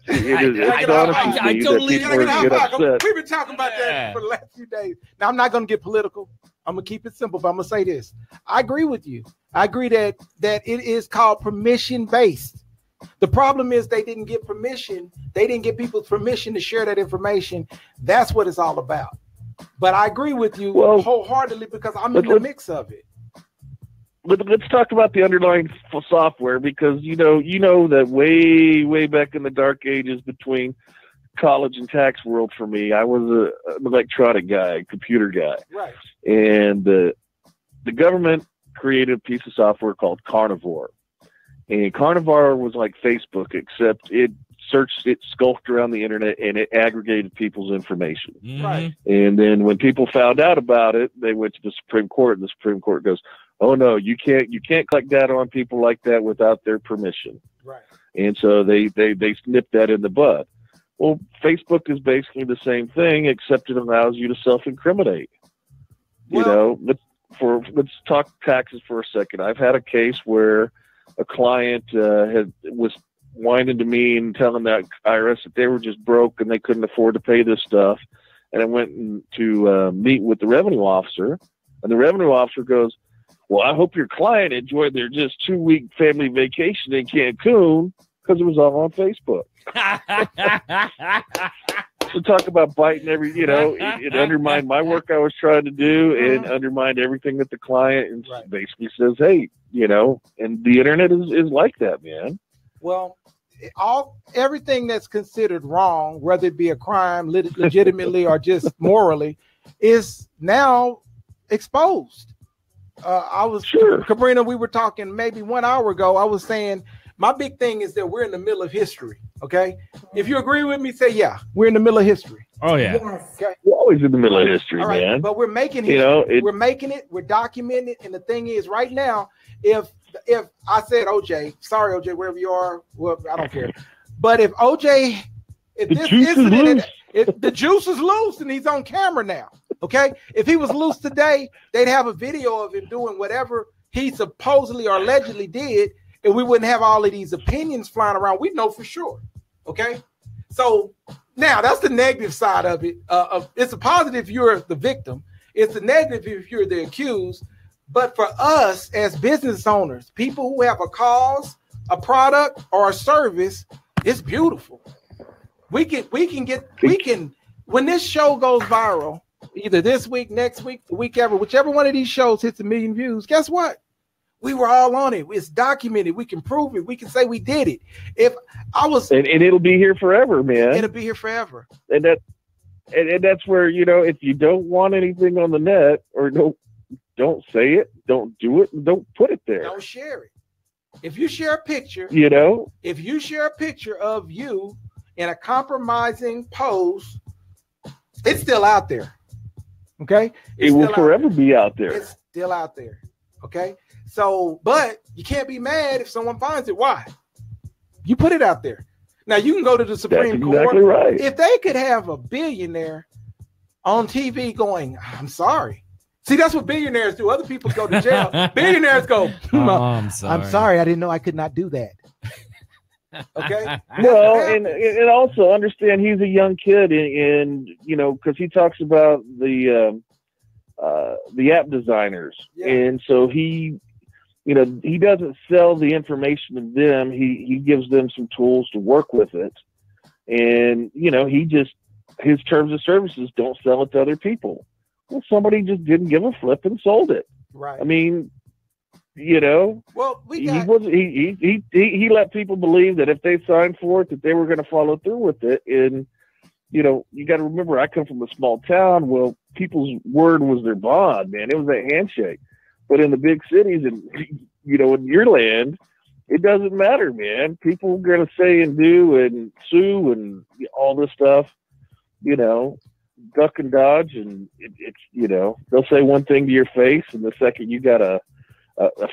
I totally get upset. We've been talking about that for the last few days. Now, I'm not going to get political. I'm going to keep it simple, but I'm going to say this. I agree with you. I agree that it is called permission-based. The problem is they didn't get permission. They didn't get people's permission to share that information. That's what it's all about. But I agree with you wholeheartedly because I'm in the mix of it. Let's talk about the underlying software, because you know that way back in the dark ages between college and tax world, for me, I was an electronic guy, computer guy, right? And the government created a piece of software called Carnivore, and Carnivore was like Facebook, except it skulked around the internet and it aggregated people's information. Right. And then when people found out about it, they went to the Supreme Court, and the Supreme Court goes, "Oh no, you can't collect data on people like that without their permission." Right. And so they snipped that in the bud. Well, Facebook is basically the same thing, except it allows you to self-incriminate. Let's talk taxes for a second. I've had a case where a client was whining to me and telling that IRS that they were just broke and they couldn't afford to pay this stuff. And I went to meet with the revenue officer, and the revenue officer goes, "Well, I hope your client enjoyed their just 2-week family vacation in Cancun," because it was all on Facebook. So talk about biting it undermined my work I was trying to do, and undermined everything that the client basically says, "Hey, and the internet is like that, man." Well, everything that's considered wrong, whether it be a crime legitimately or just morally, is now exposed. Cabrina, we were talking maybe 1 hour ago. I was saying my big thing is that we're in the middle of history. Okay. If you agree with me, say, yeah, we're in the middle of history. Oh, yeah. Yes. Okay. We're always in the middle of history, man. But we're making history. We're making it. We're documenting it. And the thing is, right now, if I said OJ, sorry, OJ, wherever you are, well, I don't care. But if OJ, if the this incident, the juice is loose and he's on camera now. Okay. If he was loose today, they'd have a video of him doing whatever he supposedly or allegedly did, and we wouldn't have all of these opinions flying around. We know for sure. Okay. So now that's the negative side of it. It's a positive if you're the victim. It's a negative if you're the accused. But for us as business owners, people who have a cause, a product, or a service, it's beautiful. We can when this show goes viral, either this week, next week, the week ever, whichever one of these shows hits 1 million views, guess what? We were all on it. It's documented. We can prove it. We can say we did it. If I was, and it'll be here forever, man. It'll be here forever. And that's where, if you don't want anything on the net, or don't say it, don't do it, and don't put it there. Don't share it. If you share a picture, if you share a picture of you in a compromising pose, it's still out there. Okay? It will forever be out there. It's still out there. Okay? So, but you can't be mad if someone finds it. Why? You put it out there. Now you can go to the Supreme Court. Exactly right. If they could have a billionaire on TV going, "I'm sorry." See, that's what billionaires do. Other people go to jail. Billionaires go, I'm sorry. I didn't know I could not do that. Okay. Well, and also understand he's a young kid, and because he talks about the app designers, and so he doesn't sell the information to them. He gives them some tools to work with it, and his terms of services don't sell it to other people. Well, somebody just didn't give a flip and sold it. Right. I mean, well, he let people believe that if they signed for it, that they were going to follow through with it. And you got to remember, I come from a small town. Well, people's word was their bond, man. It was a handshake. But in the big cities, and in your land, it doesn't matter, man. People are going to say and do and sue and all this stuff. Duck and dodge, and it's they'll say one thing to your face, and the second you got a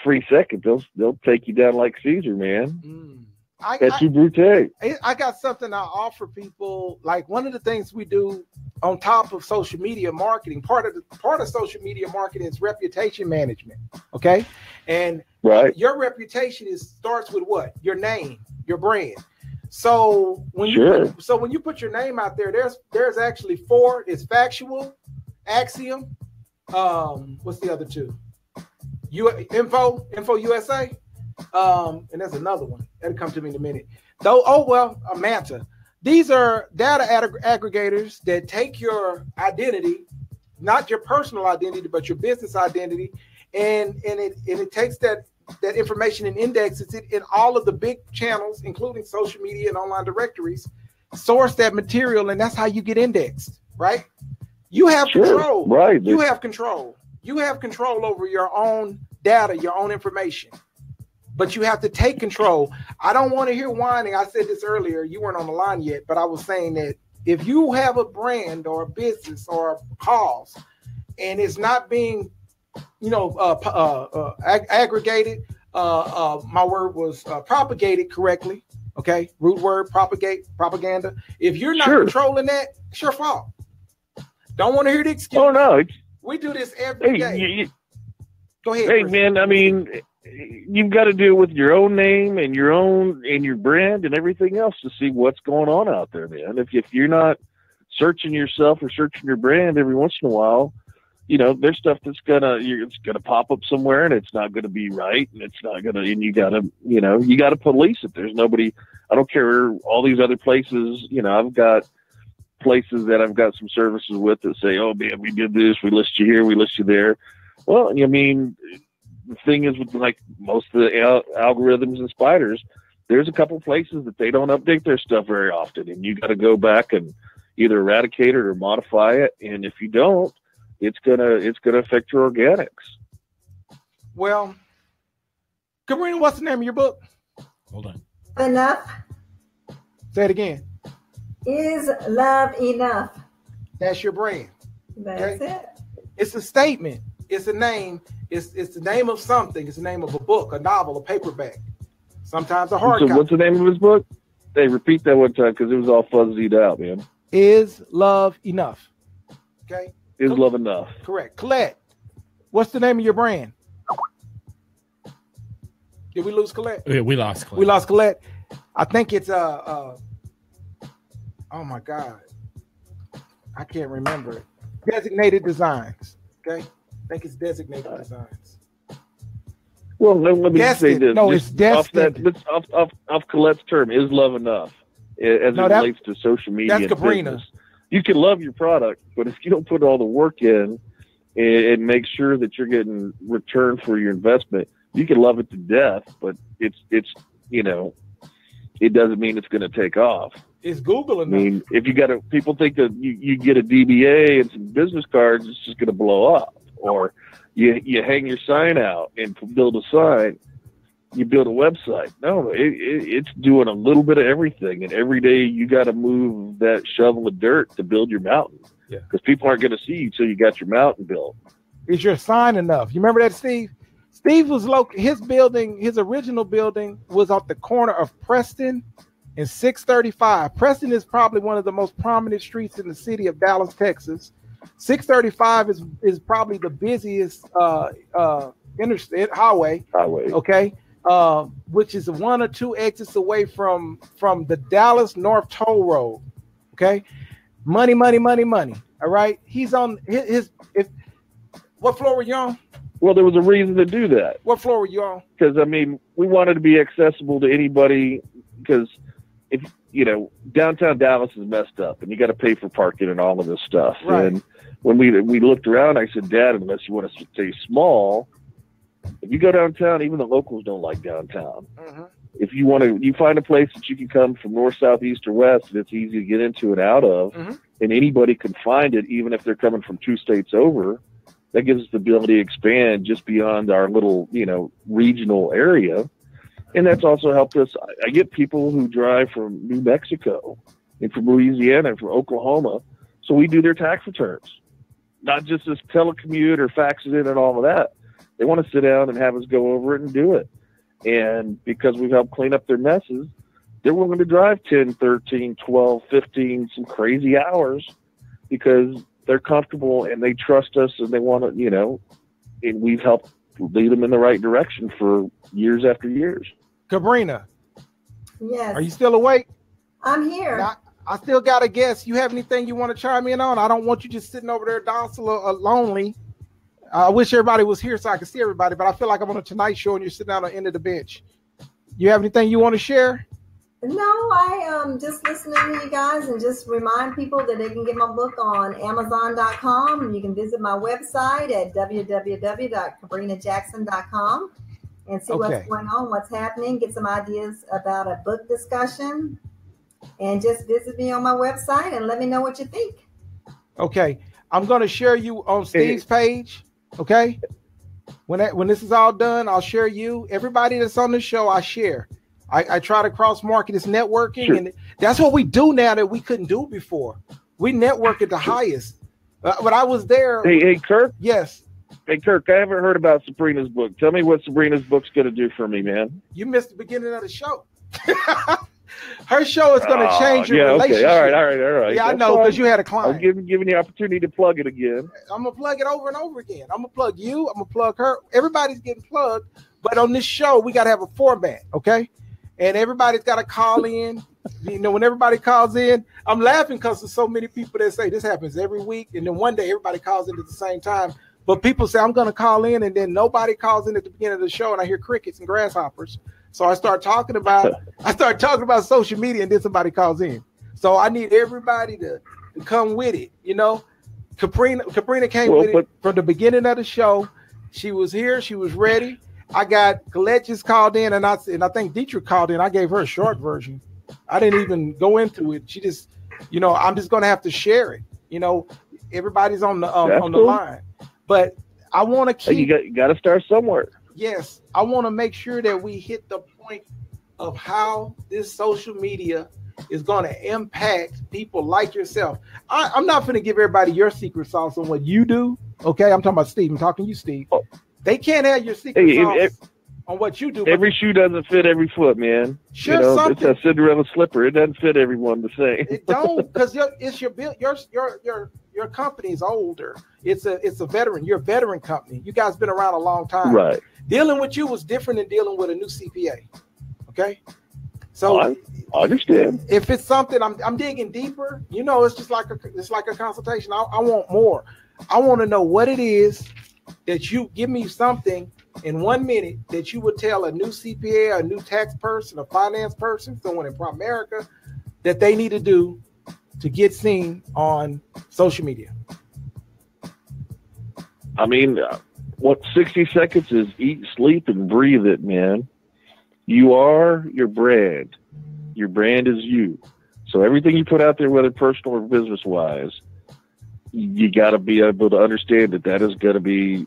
free second, they'll take you down like Caesar, man. That's brute. I got something I offer people. Like one of the things we do on top of social media marketing, part of social media marketing is reputation management. Okay. And your reputation starts with what? Your name, your brand. So when you put your name out there, there's actually 4. It's factual, axiom. What's the other 2? Info USA. And there's another one that'll come to me in a minute. Manta. These are data aggregators that take your identity, not your personal identity, but your business identity, and it takes that information and indexes it in all of the big channels, including social media and online directories, source that material, and that's how you get indexed, right? You have control. Right. You have control. You have control over your own data, your own information. But you have to take control. I don't want to hear whining. I said this earlier. You weren't on the line yet, but I was saying that if you have a brand or a business or a cause and it's not being, aggregated, my word was propagated correctly. Okay. Root word, propaganda. If you're not controlling that, it's your fault. Don't want to hear the excuse. Oh, no. We do this every day. Go ahead. Hey, man, I mean, you've got to do it with your own name and your brand and everything else to see what's going on out there, man. If you're not searching yourself or searching your brand every once in a while, there's stuff that's it's gonna pop up somewhere and it's not gonna be right, and it's not gonna, and you gotta police it. There's nobody. I don't care all these other places. I've got places that I've got some services with that say, oh man, we did this, we list you here, we list you there. Well, I mean, the thing is with like most of the algorithms and spiders, there's a couple places that they don't update their stuff very often, and you got to go back and either eradicate it or modify it. And if you don't, it's gonna affect your organics. Well, Cabrina, what's the name of your book? Hold on. Enough. Say it again. Is love enough? That's your brand. That's it. It's a statement. It's a name. It's the name of something. It's the name of a book, a novel, a paperback. Sometimes a hard copy. What's the name of his book? Hey, repeat that one time because it was all fuzzied out, man. Is love enough? Okay. Is love enough? Correct. Colette, what's the name of your brand? Did we lose Colette? Yeah, we lost Colette. We lost Colette. I think it's oh my God, I can't remember it. Designated Designs. Okay, I think it's Designated Designs. Well, let me say this. No, it's Destined. Off Colette's term, is love enough as it relates to social media? That's Cabrina. Business. You can love your product, but if you don't put all the work in and make sure that you're getting return for your investment, you can love it to death, but it's it doesn't mean it's going to take off. Is Google enough? I mean, if people think that you get a DBA and some business cards, it's just going to blow up. Or you hang your sign out and build a sign. You build a website. No, it's doing a little bit of everything. And every day you got to move that shovel of dirt to build your mountain. Yeah. Because people aren't going to see you until you got your mountain built. Is your sign enough? You remember that, Steve? Steve was his original building was off the corner of Preston and 635. Preston is probably one of the most prominent streets in the city of Dallas, Texas. 635 is probably the busiest interstate highway. Okay. Which is 1 or 2 exits away from the Dallas North Toll Road. Okay. Money. All right. He's on what floor were you on? Well, there was a reason to do that. What floor were you on? Because, I mean, we wanted to be accessible to anybody because if, downtown Dallas is messed up and you got to pay for parking and all of this stuff. Right. And when we looked around, I said, Dad, unless you want us to stay small, if you go downtown, even the locals don't like downtown. Mm-hmm. If you find a place that you can come from north, south, east, or west, and it's easy to get into and out of, mm-hmm. and anybody can find it, even if they're coming from 2 states over, that gives us the ability to expand just beyond our little, regional area. And that's also helped us. I get people who drive from New Mexico and from Louisiana and from Oklahoma. So we do their tax returns, not just this telecommute or fax it in and all of that. They want to sit down and have us go over it and do it. And because we've helped clean up their messes, they're willing to drive 10, 13, 12, 15, some crazy hours because they're comfortable and they trust us and they want to, and we've helped lead them in the right direction for years after years. Cabrina. Yes. Are you still awake? I'm here. Now, I still got to guess. You have anything you want to chime in on? I don't want you just sitting over there docile or lonely. I wish everybody was here so I could see everybody, but I feel like I'm on a Tonight Show and you're sitting on the end of the bench. You have anything you want to share? No, I just listening to you guys and just remind people that they can get my book on Amazon.com, and you can visit my website at www.cabrina-jackson.com and see what's going on, what's happening, get some ideas about a book discussion, and just visit me on my website and let me know what you think. Okay. I'm going to share you on Steve's page. Okay. When this is all done, I'll share you. Everybody that's on the show, I share. I try to cross market this networking, sure. And that's what we do now that we couldn't do before. We network at the highest. When I was there. Hey, Kirk. Yes. Hey, Kirk, I haven't heard about Sabrina's book. Tell me what Sabrina's book's going to do for me, man. You missed the beginning of the show. Her show is going to change your relationship. Okay. All right. Yeah, that's I know, because you had a client. I'm giving you the opportunity to plug it again. I'm going to plug it over and over again. I'm going to plug you. I'm going to plug her. Everybody's getting plugged. But on this show, we got to have a format, okay? And everybody's got to call in. When everybody calls in, I'm laughing because there's so many people that say this happens every week. And then one day everybody calls in at the same time. But people say, I'm going to call in, and then nobody calls in at the beginning of the show, and I hear crickets and grasshoppers. So I start talking about social media, and then somebody calls in. So I need everybody to come with it. Cabrina came with it from the beginning of the show. She was here. She was ready. I got Colette just called in, and I think Dietrich called in. I gave her a short version. I didn't even go into it. She just, I'm just going to have to share it. Everybody's on the line, but I want to keep. You got to start somewhere. Yes, I want to make sure that we hit the point of how this social media is going to impact people like yourself. I'm not going to give everybody your secret sauce on what you do. Okay, I'm talking about Steve. I'm talking to you, Steve. Oh. They can't have your secret sauce on what you do. Every shoe doesn't fit every foot, man. Sure, it's a Cinderella slipper. It doesn't fit everyone the same. It don't, because it's your company is older. It's a veteran. You're a veteran company. You guys been around a long time. Right. Dealing with you was different than dealing with a new CPA. Okay. So I understand. If it's something I'm digging deeper, it's just like a consultation. I want more. I want to know what it is that you give me something in 1 minute that you would tell a new CPA, a new tax person, a finance person, someone in Primerica, that they need to do to get seen on social media. I mean, what 60 seconds is eat, sleep, and breathe it, man. You are your brand. Your brand is you. So everything you put out there, whether personal or business-wise, you got to be able to understand that is going to be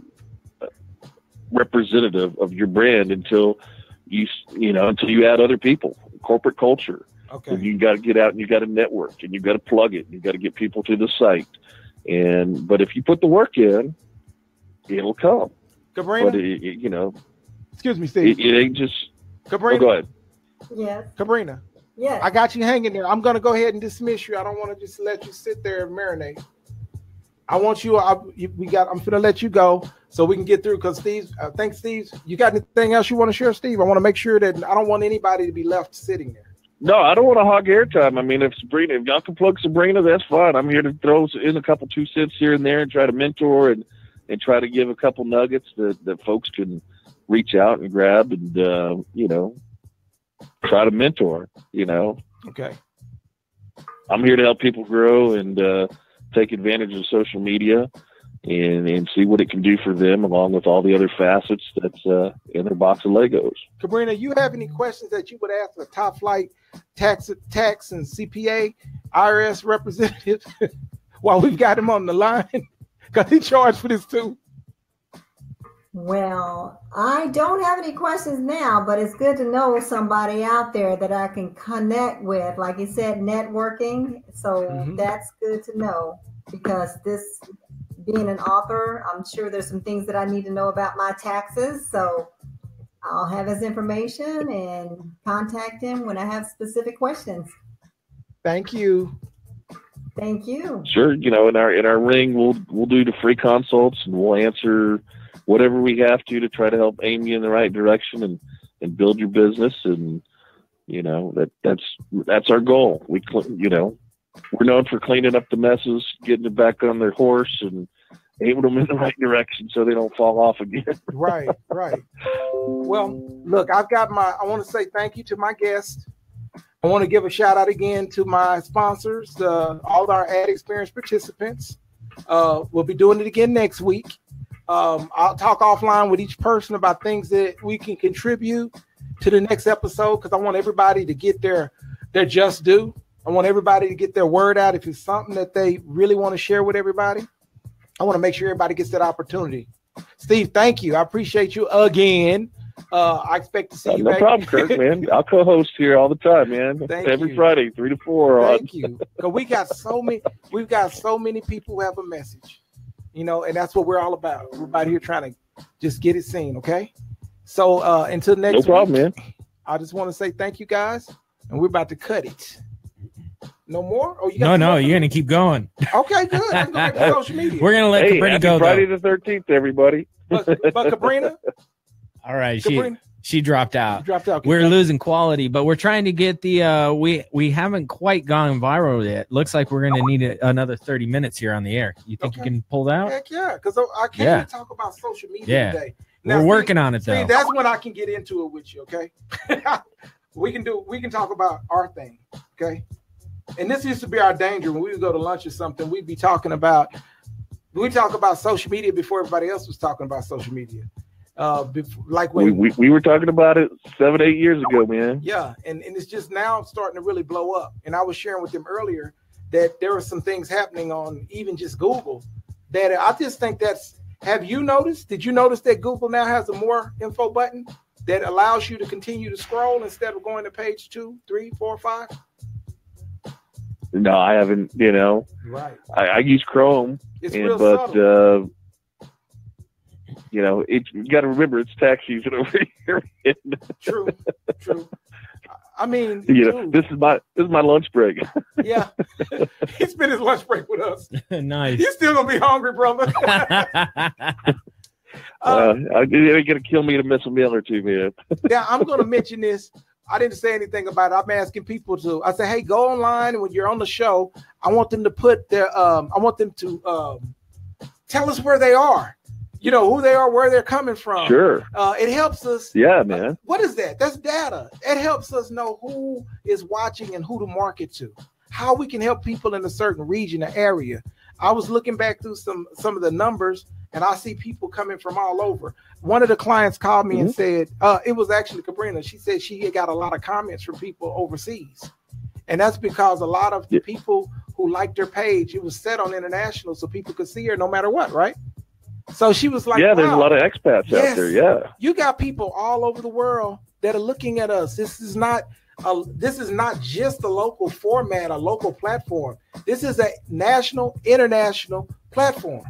representative of your brand until you add other people, corporate culture. Okay. You got to get out and you got to network and you got to plug it. And you got to get people to the site. But if you put the work in, it'll come. Cabrina? But excuse me, Steve. It ain't just. Cabrina. Go ahead. Yes. Cabrina. Yes. I got you hanging there. I'm going to go ahead and dismiss you. I don't want to just let you sit there and marinate. I want you. I'm going to let you go so we can get through. Because Steve, you got anything else you want to share, Steve? I want to make sure that I don't want anybody to be left sitting there. No, I don't want to hog airtime. I mean, if y'all can plug Sabrina, that's fine. I'm here to throw in a couple 2 cents here and there and try to mentor and try to give a couple nuggets that folks can reach out and grab and try to mentor. Okay. I'm here to help people grow and take advantage of social media and see what it can do for them, along with all the other facets that's in their box of Legos. Cabrina, you have any questions that you would ask a top flight tax and CPA IRS representative while we've got him on the line? Because he charged for this too. Well, I don't have any questions now, but it's good to know somebody out there that I can connect with. Like you said, networking. So that's good to know, because being an author, I'm sure there's some things that I need to know about my taxes. So I'll have his information and contact him when I have specific questions. Thank you. Thank you. Sure. You know, in our ring, we'll do the free consults, and we'll answer whatever we have to try to help aim you in the right direction and build your business. And, you know, that's our goal. You know, we're known for cleaning up the messes, getting them back on their horse, and aiming them in the right direction so they don't fall off again. Right. Well, look, I want to say thank you to my guests. I want to give a shout out again to my sponsors, all our ad experience participants. We'll be doing it again next week. I'll talk offline with each person about things that we can contribute to the next episode, because I want everybody to get their just due. I want everybody to get their word out. If it's something that they really want to share with everybody, I want to make sure everybody gets that opportunity. Steve, thank you. I appreciate you again. I expect to see you. No problem, Kirk, man. I'll co-host here all the time, man. Every Friday, 3 to 4. Thank you. Because we've got so many people who have a message, you know, and that's what we're all about. We're about here trying to just get it seen, okay? So until next week, problem, man. I just want to say thank you guys, and we're about to cut it. No more? Oh, no, you're gonna keep going. Okay, good. I'm going to social media. We're gonna let Cabrina go. Friday the 13th, everybody. But Cabrina. All right, Cabrina? she dropped out. Okay, we're losing quality, but we're trying to get the we haven't quite gone viral yet. Looks like we're gonna need another 30 minutes here on the air. You think you can pull that out? Heck yeah, because I can't even talk about social media today. Now, we're working on it though. That's when I can get into it with you, okay? we can talk about our thing, okay? And this used to be our danger when we would go to lunch or something. We talk about social media before everybody else was talking about social media. Like when we were talking about it 7-8 years ago, man. Yeah, and it's just now starting to really blow up. And I was sharing with them earlier that there were some things happening on even just Google that I just think that's. Have you noticed? Did you notice that Google now has a more info button that allows you to continue to scroll instead of going to page 2, 3, 4, 5? No, I haven't. You know, right? I use Chrome, subtle. You know, you got to remember it's tax season over here. True. I mean, this is my lunch break. Yeah, he spent his lunch break with us. Nice. He's still gonna be hungry, brother. They're gonna kill me to miss a meal or two, man. Now I'm gonna mention this. I didn't say anything about it. I'm asking people to. I say, hey, go online, and when you're on the show, I want them to put their. I want them to tell us where they are. You know, who they are, where they're coming from. Sure. It helps us. Yeah, man. What is that? That's data. It helps us know who is watching and who to market to, how we can help people in a certain region or area. I was looking back through some of the numbers, and I see people coming from all over. One of the clients called me and said, it was actually Cabrina. She said she had got a lot of comments from people overseas. And that's because a lot of the people who liked her page, it was set on international so people could see her no matter what, right? So she was like, yeah, there's a lot of expats out there. Yeah. You got people all over the world that are looking at us. This is not just a local format, a local platform. This is a national, international platform.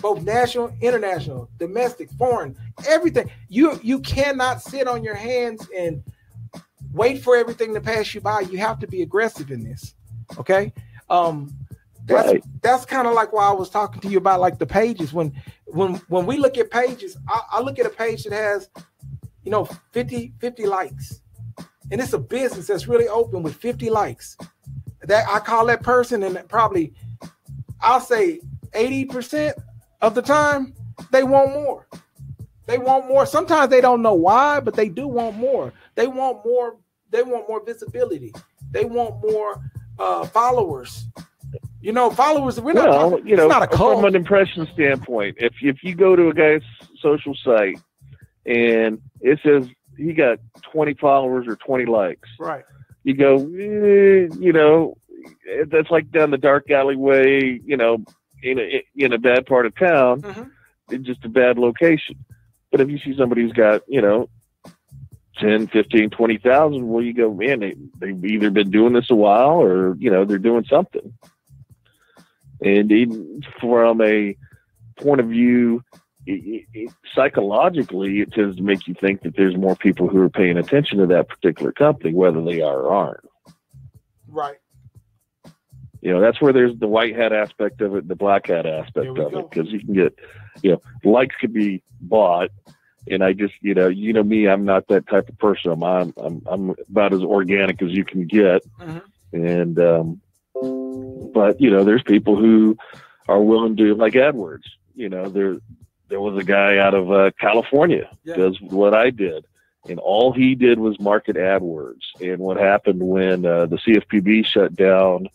Both national, international, domestic, foreign, everything. You cannot sit on your hands and wait for everything to pass you by. You have to be aggressive in this. Okay. That's kind of like why I was talking to you about like the pages. When we look at pages, I look at a page that has, 50 likes. And it's a business that's really open with 50 likes. That I call that person, and probably I'll say 80% of the time they want more. They want more. Sometimes they don't know why, but they do want more. They want more. They want more visibility. They want more followers. Followers. We're not talking, it's not a cult. From an impression standpoint, if you go to a guy's social site and it says he got 20 followers or 20 likes, right? You go, that's like down the dark alleyway, in a bad part of town, in just a bad location. But if you see somebody who's got, 10, 15, 20,000, well, you go, man, they've either been doing this a while or, they're doing something. And even from a point of view, psychologically, it tends to make you think that there's more people who are paying attention to that particular company, whether they are or aren't. Right. You know, that's where there's the white hat aspect of it, the black hat aspect of it, because you can get, you know, likes could be bought. And I just, you know me, I'm not that type of person. I'm about as organic as you can get. And, but, you know, there's people who are willing to, like AdWords, you know, there was a guy out of California does what I did. And all he did was market AdWords. And what happened when the CFPB shut down,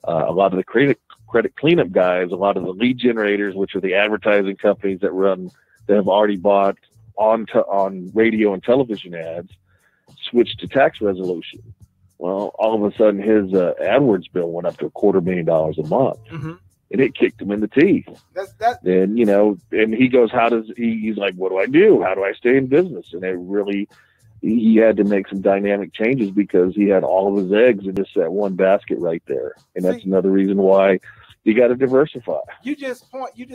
a lot of the credit cleanup guys, a lot of the lead generators, which are the advertising companies that have already bought on radio and television ads, switched to tax resolution. Well, all of a sudden his AdWords bill went up to $250,000 a month. And it kicked him in the teeth. And, you know, and he goes, he's like, what do I do? How do I stay in business? And it really, he had to make some dynamic changes because he had all of his eggs in just that one basket right there. And that's another reason why you got to diversify. You just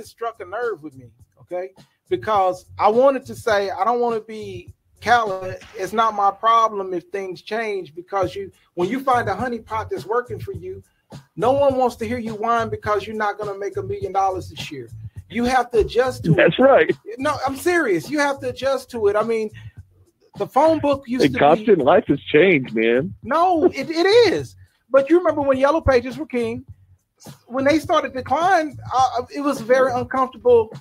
struck a nerve with me. Okay. Because I wanted to say, I don't want to be callous. It's not my problem if things change, because when you find a honeypot that's working for you, no one wants to hear you whine because you're not going to make $1 million this year. You have to adjust to it. That's right. No, I'm serious. You have to adjust to it. I mean, the phone book used to be. Constant life has changed, man. No, it is. But you remember when Yellow Pages were king, when they started to decline, it was a very uncomfortable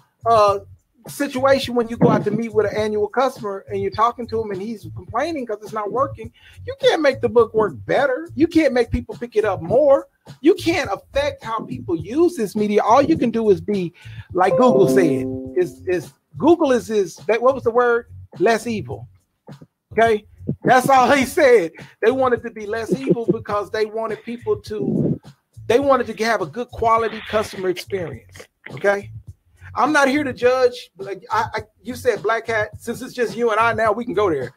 situation when you go out to meet with an annual customer and you're talking to him and he's complaining because it's not working. You can't make the book work better. You can't make people pick it up more. You can't affect how people use this media. All you can do is be like Google said. Google is what was the word? Less evil. Okay, that's all he said. They wanted to be less evil because they wanted to have a good quality customer experience. Okay. I'm not here to judge. Like you said, black hat. Since it's just you and I now, we can go there.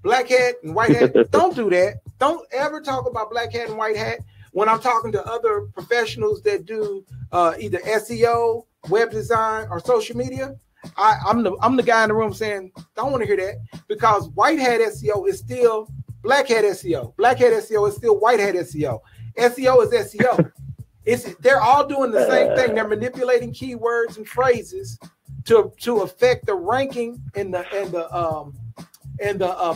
Black hat and white hat. Don't do that. Don't ever talk about black hat and white hat when I'm talking to other professionals that do either SEO, web design, or social media. I'm the guy in the room saying, don't want to hear that, because white hat SEO is still black hat SEO. Black hat SEO is still white hat SEO. SEO is SEO. They're all doing the same thing. They're manipulating keywords and phrases to affect the ranking and the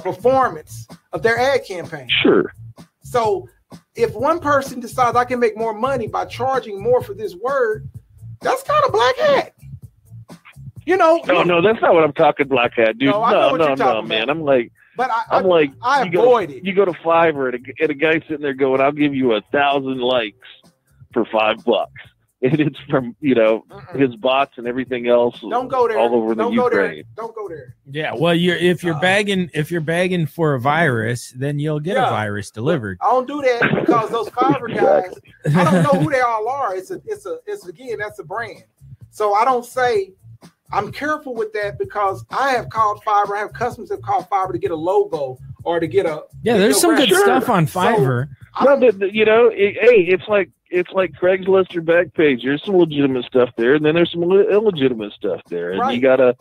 performance of their ad campaign. Sure. So if one person decides I can make more money by charging more for this word, that's kind of black hat. You know. No, that's not what I'm talking black hat, dude. No, man. I'm like. But I avoid it. You go to Fiverr and a guy sitting there going, "I'll give you 1,000 likes for $5," and it's from his bots and everything else. Don't go there. All over the Ukraine. Don't go there. Yeah, well, if you're bagging for a virus, then you'll get a virus delivered. I don't do that because those Fiverr guys, I don't know who they all are. It's again, that's a brand. So I don't say. I'm careful with that because I have called Fiverr. I have customers that call Fiverr to get a logo or to get a. Yeah, there's some good stuff on Fiverr. So, it's like Craigslist or Backpage. There's some legitimate stuff there, and then there's some illegitimate stuff there, and you gotta,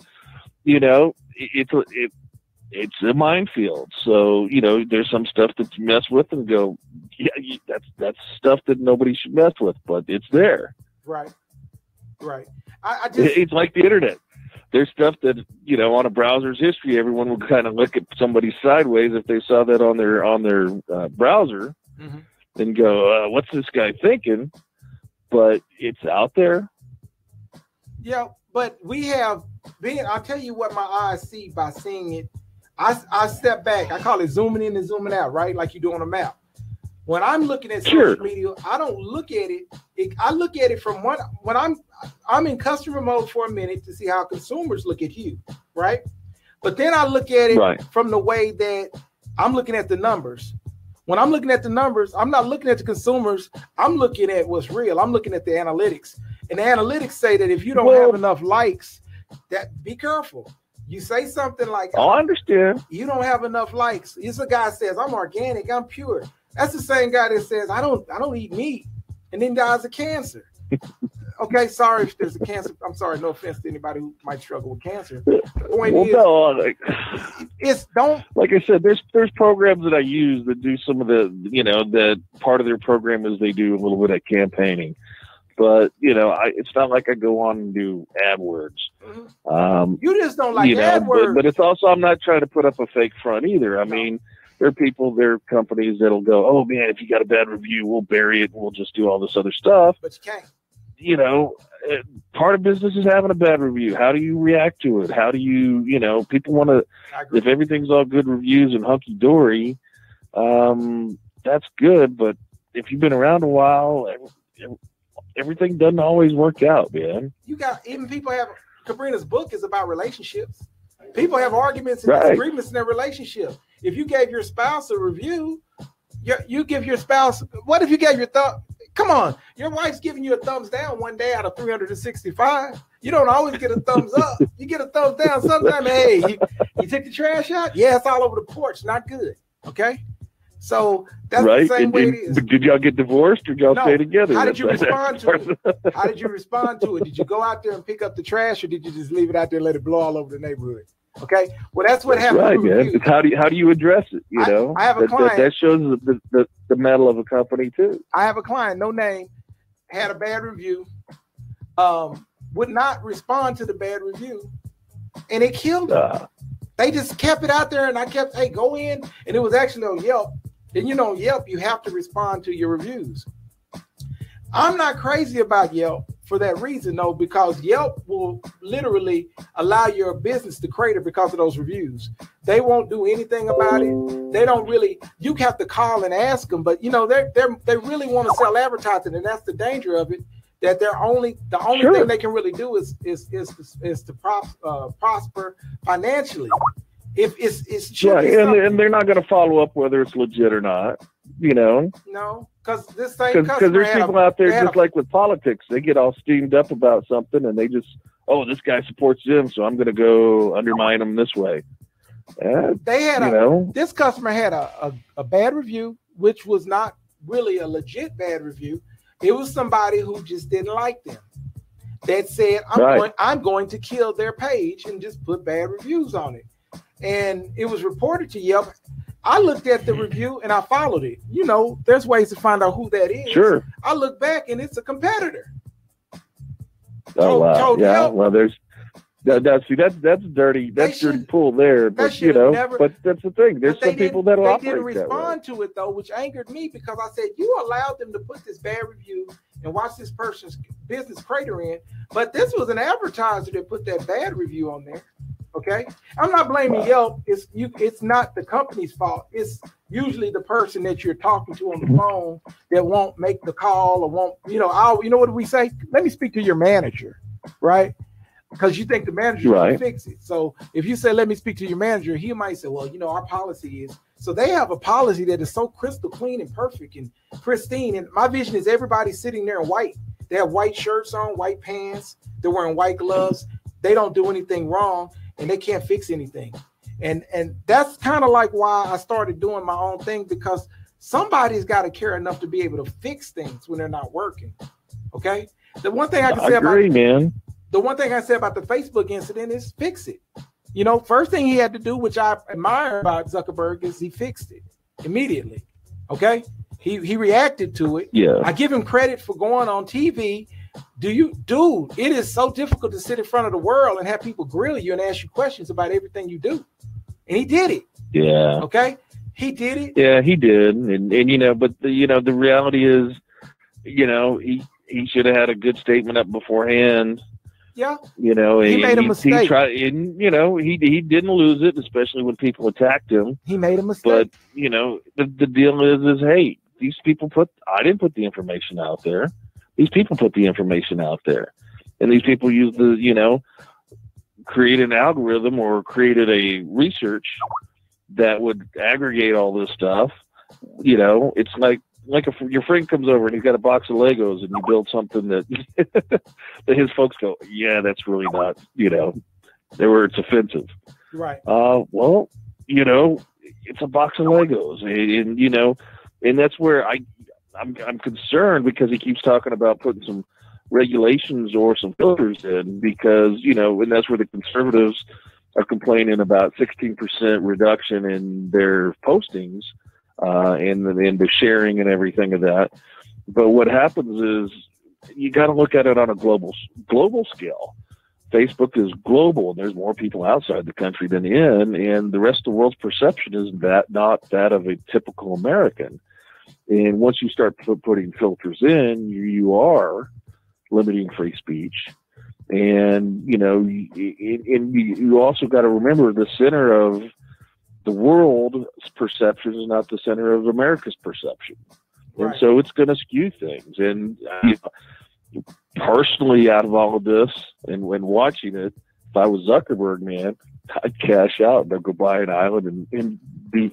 it's a minefield. So there's some stuff that you mess with and go, that's stuff that nobody should mess with, but it's there. Right. It's like the internet. There's stuff that on a browser's history, everyone would kind of look at somebody sideways if they saw that on their browser, and go, "What's this guy thinking?" But it's out there. Yeah, but I'll tell you what my eyes see by seeing it. I step back. I call it zooming in and zooming out, right? Like you do on a map. When I'm looking at social media, I don't look at it. I look at it from when I'm in customer mode for a minute to see how consumers look at you, right? But then I look at it from the way that I'm looking at the numbers. When I'm looking at the numbers, I'm not looking at the consumers. I'm looking at what's real. I'm looking at the analytics. And the analytics say that if you don't have enough likes, be careful. You say something like, I understand. You don't have enough likes. It's a guy says, I'm organic, I'm pure. That's the same guy that says, I don't eat meat and then dies of cancer. Okay, sorry if there's a cancer. I'm sorry, no offense to anybody who might struggle with cancer. The point Well, is, no, it's don't. like I said, there's programs that I use that do some of the, that part of their program is they do a little bit of campaigning. But, it's not like I go on and do AdWords. You just don't like AdWords. But it's also, I'm not trying to put up a fake front either. I mean, there are companies that'll go, oh, man, if you got a bad review, we'll bury it and we'll just do all this other stuff. But you can't. Part of business is having a bad review. How do you react to it? How do you, people want to, if everything's all good reviews and hunky-dory, that's good. But if you've been around a while, everything doesn't always work out, man. Even people have, Cabrina's book is about relationships. People have arguments and disagreements in their relationship. If you gave your spouse a review, you give your spouse, what if you gave your come on, your wife's giving you a thumbs down one day out of 365. You don't always get a thumbs up. You get a thumbs down sometimes. Hey, you took the trash out? Yeah, it's all over the porch. Not good. Okay? So that's the same way it is. Did y'all get divorced or did y'all stay together? How did you respond to it? How did you respond to it? Did you go out there and pick up the trash or did you just leave it out there and let it blow all over the neighborhood? Okay, well that's what happens. Right, man. It's how do you address it? I have a client that shows the mettle of a company too. I have a client, no name, had a bad review, would not respond to the bad review, and it killed them. They just kept it out there, and I kept, hey, go in, and it was actually on Yelp. And Yelp, you have to respond to your reviews. I'm not crazy about Yelp for that reason, though, because Yelp will literally allow your business to crater because of those reviews. They won't do anything about it. They don't really. You have to call and ask them, but they really want to sell advertising, and that's the danger of it. That the only thing they can really do is to prosper financially. If it's true, and they're not going to follow up whether it's legit or not. No, because this same because there's people out there just like with politics, they get all steamed up about something and they just, this guy supports them, so I'm going to go undermine them this way. They had this customer had a bad review, which was not really a legit bad review. It was somebody who just didn't like them. That said, I'm going to kill their page and just put bad reviews on it. And it was reported to Yelp. I looked at the review and I followed it. There's ways to find out who that is. Sure. I look back and it's a competitor. Oh, wow. Yeah. Yelp, well, there's that's dirty. That's dirty pool there. But but that's the thing. There's some people that'll operate that way. They didn't respond to it though, which angered me because I said, you allowed them to put this bad review and watch this person's business crater in. But this was an advertiser that put that bad review on there. Okay, I'm not blaming Yelp. It's not the company's fault. It's usually the person that you're talking to on the phone that won't make the call or won't. What do we say? Let me speak to your manager, right? Because you think the manager can fix it. So if you say, let me speak to your manager, he might say, well, our policy is. So they have a policy that is so crystal clean and perfect and pristine. And my vision is everybody sitting there in white. They have white shirts on, white pants. They're wearing white gloves. They don't do anything wrong. And they can't fix anything. And that's kind of like why I started doing my own thing, because somebody's got to care enough to be able to fix things when they're not working. Okay? The one thing I can say the one thing I said about the Facebook incident is fix it. First thing he had to do, which I admire about Zuckerberg, is he fixed it immediately. Okay? He reacted to it. Yeah. I give him credit for going on TV. It is so difficult to sit in front of the world and have people grill you and ask you questions about everything you do. And he did it. Yeah. Okay. He did it. Yeah, he did. And but the reality is, he should have had a good statement up beforehand. Yeah. He made a mistake. He tried, and he didn't lose it, especially when people attacked him. He made a mistake. But the deal is hey, these people I didn't put the information out there. These people put the information out there, and these people use create an algorithm or created a research that would aggregate all this stuff. It's like your friend comes over and he's got a box of Legos and you build something that that his folks go, yeah, that's really not, where it's offensive. Right. Well, it's a box of Legos, and that's where I'm concerned because he keeps talking about putting some regulations or some filters in, because, you know, and that's where the conservatives are complaining about 16% reduction in their postings and the sharing and everything of that. But what happens is you got to look at it on a global scale. Facebook is global, and there's more people outside the country than in, and the rest of the world's perception is not that of a typical American. And once you start putting filters in, you are limiting free speech. And, you know, you also got to remember the center of the world's perception is not the center of America's perception. And so it's going to skew things. And personally, out of all of this and when watching it, if I was Zuckerberg, man, I'd cash out and I'd go buy an island and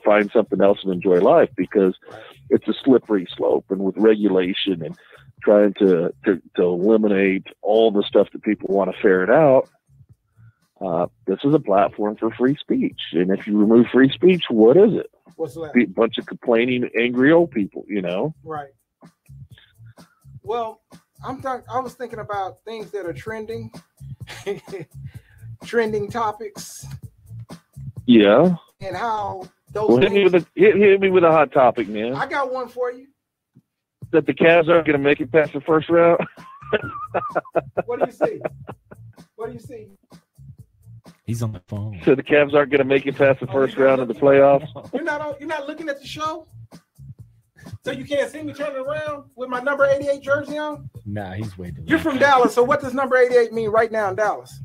find something else and enjoy life, because it's a slippery slope. And with regulation and trying to eliminate all the stuff that people want to ferret out, this is a platform for free speech. And if you remove free speech, what is it? What's that? A bunch of complaining, angry old people, you know? Right. Well, I was thinking about things that are trending, trending topics. Yeah. And how those. Well, hit me with a hot topic, man. I got one for you. That the Cavs aren't going to make it past the first round. What do you see? What do you see? He's on the phone. So the Cavs aren't going to make it past the first round of the playoffs. You're not looking at the show, so you can't see me turning around with my number 88 jersey on. Nah, he's waiting. You're from Dallas, so what does number 88 mean right now in Dallas?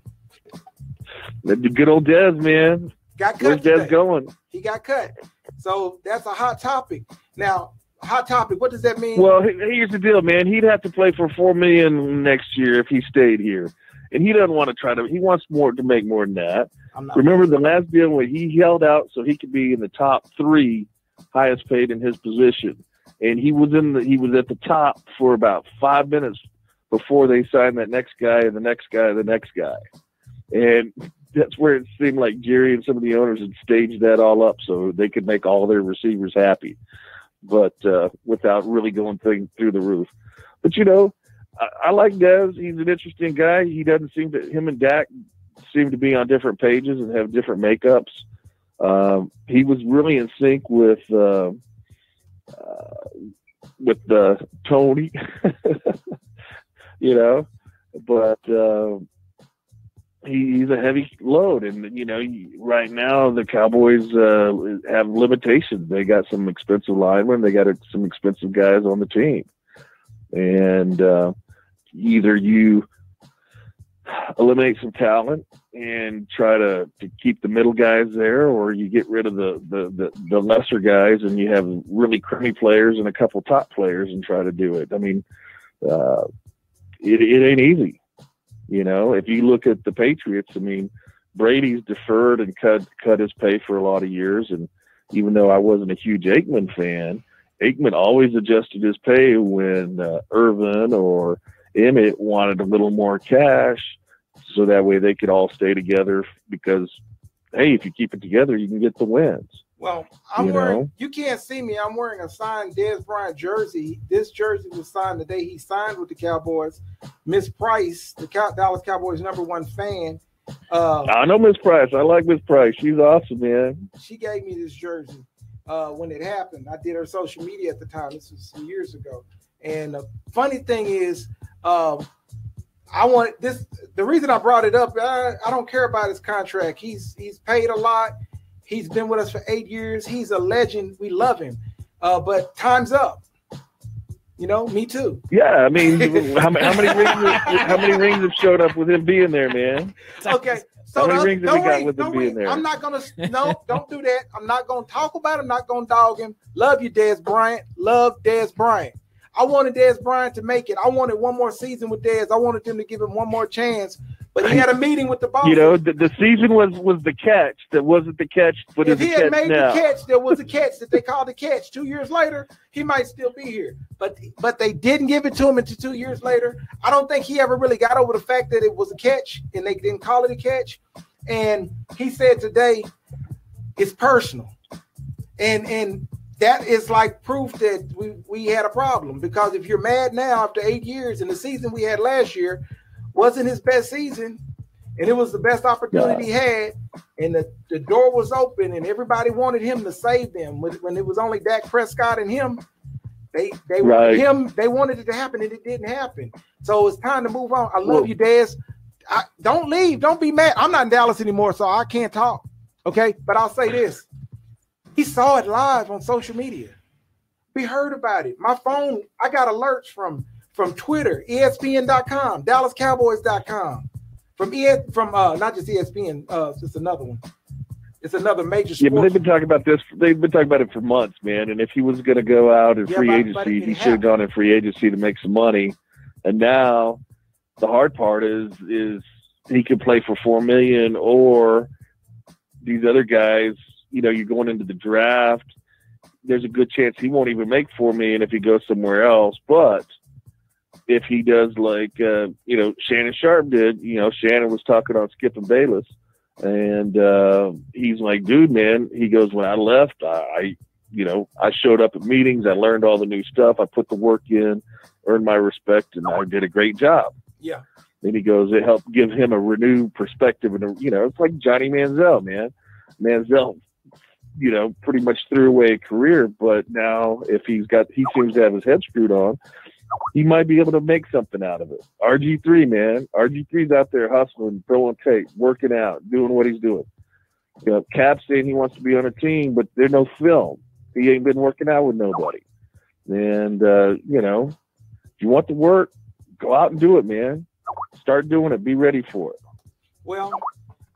The good old Dez, man. Got cut. Where's Dez going? He got cut. So that's a hot topic. Now, hot topic. What does that mean? Well, here's the deal, man. He'd have to play for $4 million next year if he stayed here. And he doesn't want to he wants to make more than that. Remember the last deal where he held out so he could be in the top 3 highest paid in his position. And he was at the top for about 5 minutes before they signed that next guy and the next guy and the next guy. And that's where it seemed like Jerry and some of the owners had staged that all up so they could make all their receivers happy, but without really going through the roof. But, you know, I like Dez. He's an interesting guy. He doesn't seem to, him and Dak seem to be on different pages and have different makeups. He was really in sync with Tony, you know, but he's a heavy load. And, you know, right now the Cowboys have limitations. They got some expensive linemen. They got some expensive guys on the team. And either you eliminate some talent and try to keep the middle guys there, or you get rid of the lesser guys and you have really crummy players and a couple top players and try to do it. I mean, it ain't easy. You know, if you look at the Patriots, I mean, Brady's deferred and cut his pay for a lot of years. And even though I wasn't a huge Aikman fan, Aikman always adjusted his pay when Irvin or Emmett wanted a little more cash, so that way they could all stay together, because, hey, if you keep it together, you can get the wins. Well, you can't see me. I'm wearing a signed Dez Bryant jersey. This jersey was signed the day he signed with the Cowboys. Miss Price, the Dallas Cowboys #1 fan. I know Miss Price. I like Miss Price. She's awesome, man. She gave me this jersey when it happened. I did her social media at the time. This was some years ago. And the funny thing is, I want this. The reason I brought it up, I don't care about his contract. He's paid a lot. He's been with us for 8 years. He's a legend. We love him. But time's up. You know, me too. Yeah, I mean, how many rings have showed up with him being there, man? Okay. So how many rings have we got with him being there? I'm not gonna. No, don't do that. I'm not gonna talk about him. I'm not gonna dog him. Love you, Dez Bryant. Love Dez Bryant. I wanted Dez Bryant to make it. I wanted one more season with Dez. I wanted them to give him one more chance. But he had a meeting with the boss. You know, the season was the catch. That wasn't the catch, but if he had made now. the catch, there was a catch that they called a catch. 2 years later, he might still be here. But they didn't give it to him until 2 years later. I don't think he ever really got over the fact that it was a catch and they didn't call it a catch. And he said today it's personal. And that is like proof that we had a problem, because if you're mad now after 8 years and the season we had last year wasn't his best season and it was the best opportunity he had and the door was open and everybody wanted him to save them when it was only Dak Prescott and him, they wanted him, they wanted it to happen and it didn't happen. So it's time to move on. I love you, Dez. Don't leave. Don't be mad. I'm not in Dallas anymore, so I can't talk. Okay, but I'll say this. He saw it live on social media. We heard about it. My phone, I got alerts from Twitter, ESPN.com, DallasCowboys.com, from not just ESPN, it's another one. It's another major sport. Yeah, but they've been talking about this. They've been talking about it for months, man. And if he was going to go out in free agency, he should have gone in free agency to make some money. And now the hard part is he could play for $4 million, or these other guys. You know, you're going into the draft. There's a good chance he won't even make $4 million if he goes somewhere else. But if he does like, Shannon Sharp did, Shannon was talking on Skip and Bayless, and he's like, dude, man, he goes, when I left, I showed up at meetings. I learned all the new stuff. I put the work in, earned my respect, and I did a great job. Yeah. Then he goes, it helped give him a renewed perspective. And, it's like Johnny Manziel, man. Manziel, pretty much threw away a career, but now if he seems to have his head screwed on, he might be able to make something out of it. RG3, man. RG3's out there hustling, throwing tape, working out, doing what he's doing. Cap saying he wants to be on a team, but there's no film. He ain't been working out with nobody. And, if you want to work, go out and do it, man. Start doing it. Be ready for it. Well,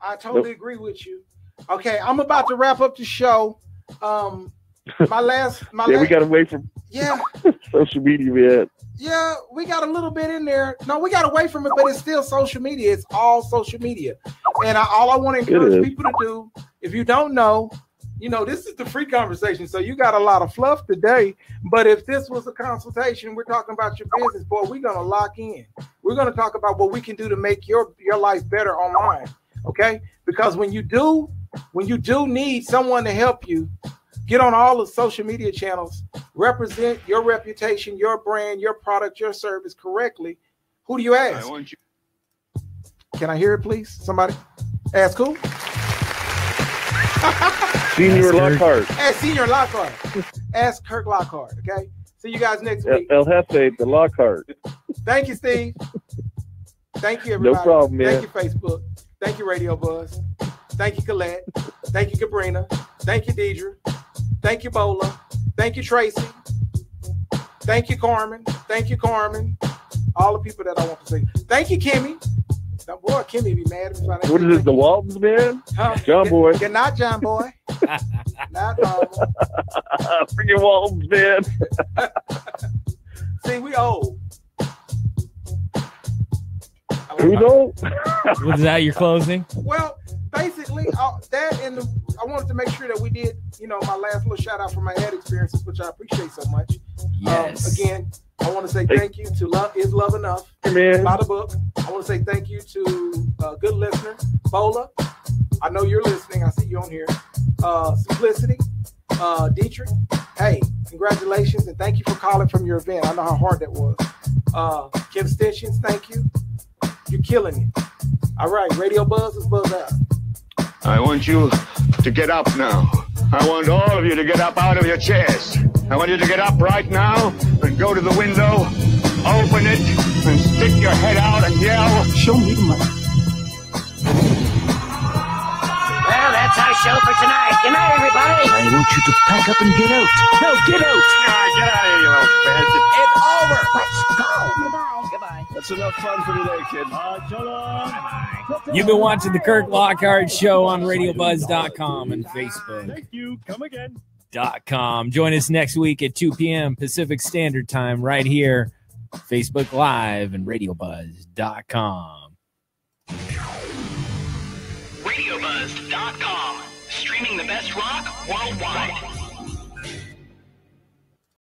I totally agree with you. Okay, I'm about to wrap up the show. We got away from social media, man. Yeah, we got a little bit in there. No, we got away from it, but it's still social media. It's all social media. And all I want to encourage people to do, if you don't know, this is the free conversation. So you got a lot of fluff today. But if this was a consultation, we're talking about your business, boy, we're going to lock in. We're going to talk about what we can do to make your life better online. Okay? Because when you do need someone to help you, get on all the social media channels, represent your reputation, your brand, your product, your service correctly. Who do you ask? I want you. Can I hear it, please? Somebody ask who? Senior Lockhart. Ask Senior Lockhart. Ask Kirk Lockhart. Okay. See you guys next week. El Jefe, the Lockhart. Thank you, Steve. Thank you, everybody. No problem, man. Thank you, Facebook. Thank you, Radio Buzz. Thank you, Colette. Thank you, Cabrina. Thank you, Deidre. Thank you, Bola. Thank you, Tracy. Thank you, Carmen. Thank you, Carmen. All the people that I want to say. Thank you, Kimmy. Now, boy, Kimmy be mad. What is this, the Waltons, man? John Boy. You're not John Boy. Not normal. Freaking Waltons, man. See, we old. Who's old? Was that your closing? Well, basically, that and I wanted to make sure that we did, my last little shout out for my ad experiences, which I appreciate so much. Yes. Again, I want to say thank you to Love Is Love Enough. Man. By the book. I want to say thank you to good listener, Bola. I know you're listening. I see you on here. Simplicity, Dietrich. Hey, congratulations and thank you for calling from your event. I know how hard that was. Kim Stitchens, thank you. You're killing it. All right, Radio Buzz is Buzz out. I want you to get up now. I want all of you to get up out of your chairs. I want you to get up right now and go to the window, open it, and stick your head out and yell, "Show me the money." Well, that's our show for tonight. Good night, everybody. I want you to pack up and get out. No, get out. Get out of here, you old bastard. It's over. Let's go. Goodbye. Goodbye. That's enough fun for today, kid. Bye-bye. You've been watching the Kirk Lockhart Show on RadioBuzz.com and Facebook. Thank you. Come again. .com. Join us next week at 2 p.m. Pacific Standard Time right here, Facebook Live and RadioBuzz.com. RadioBuzz.com. Streaming the best rock worldwide.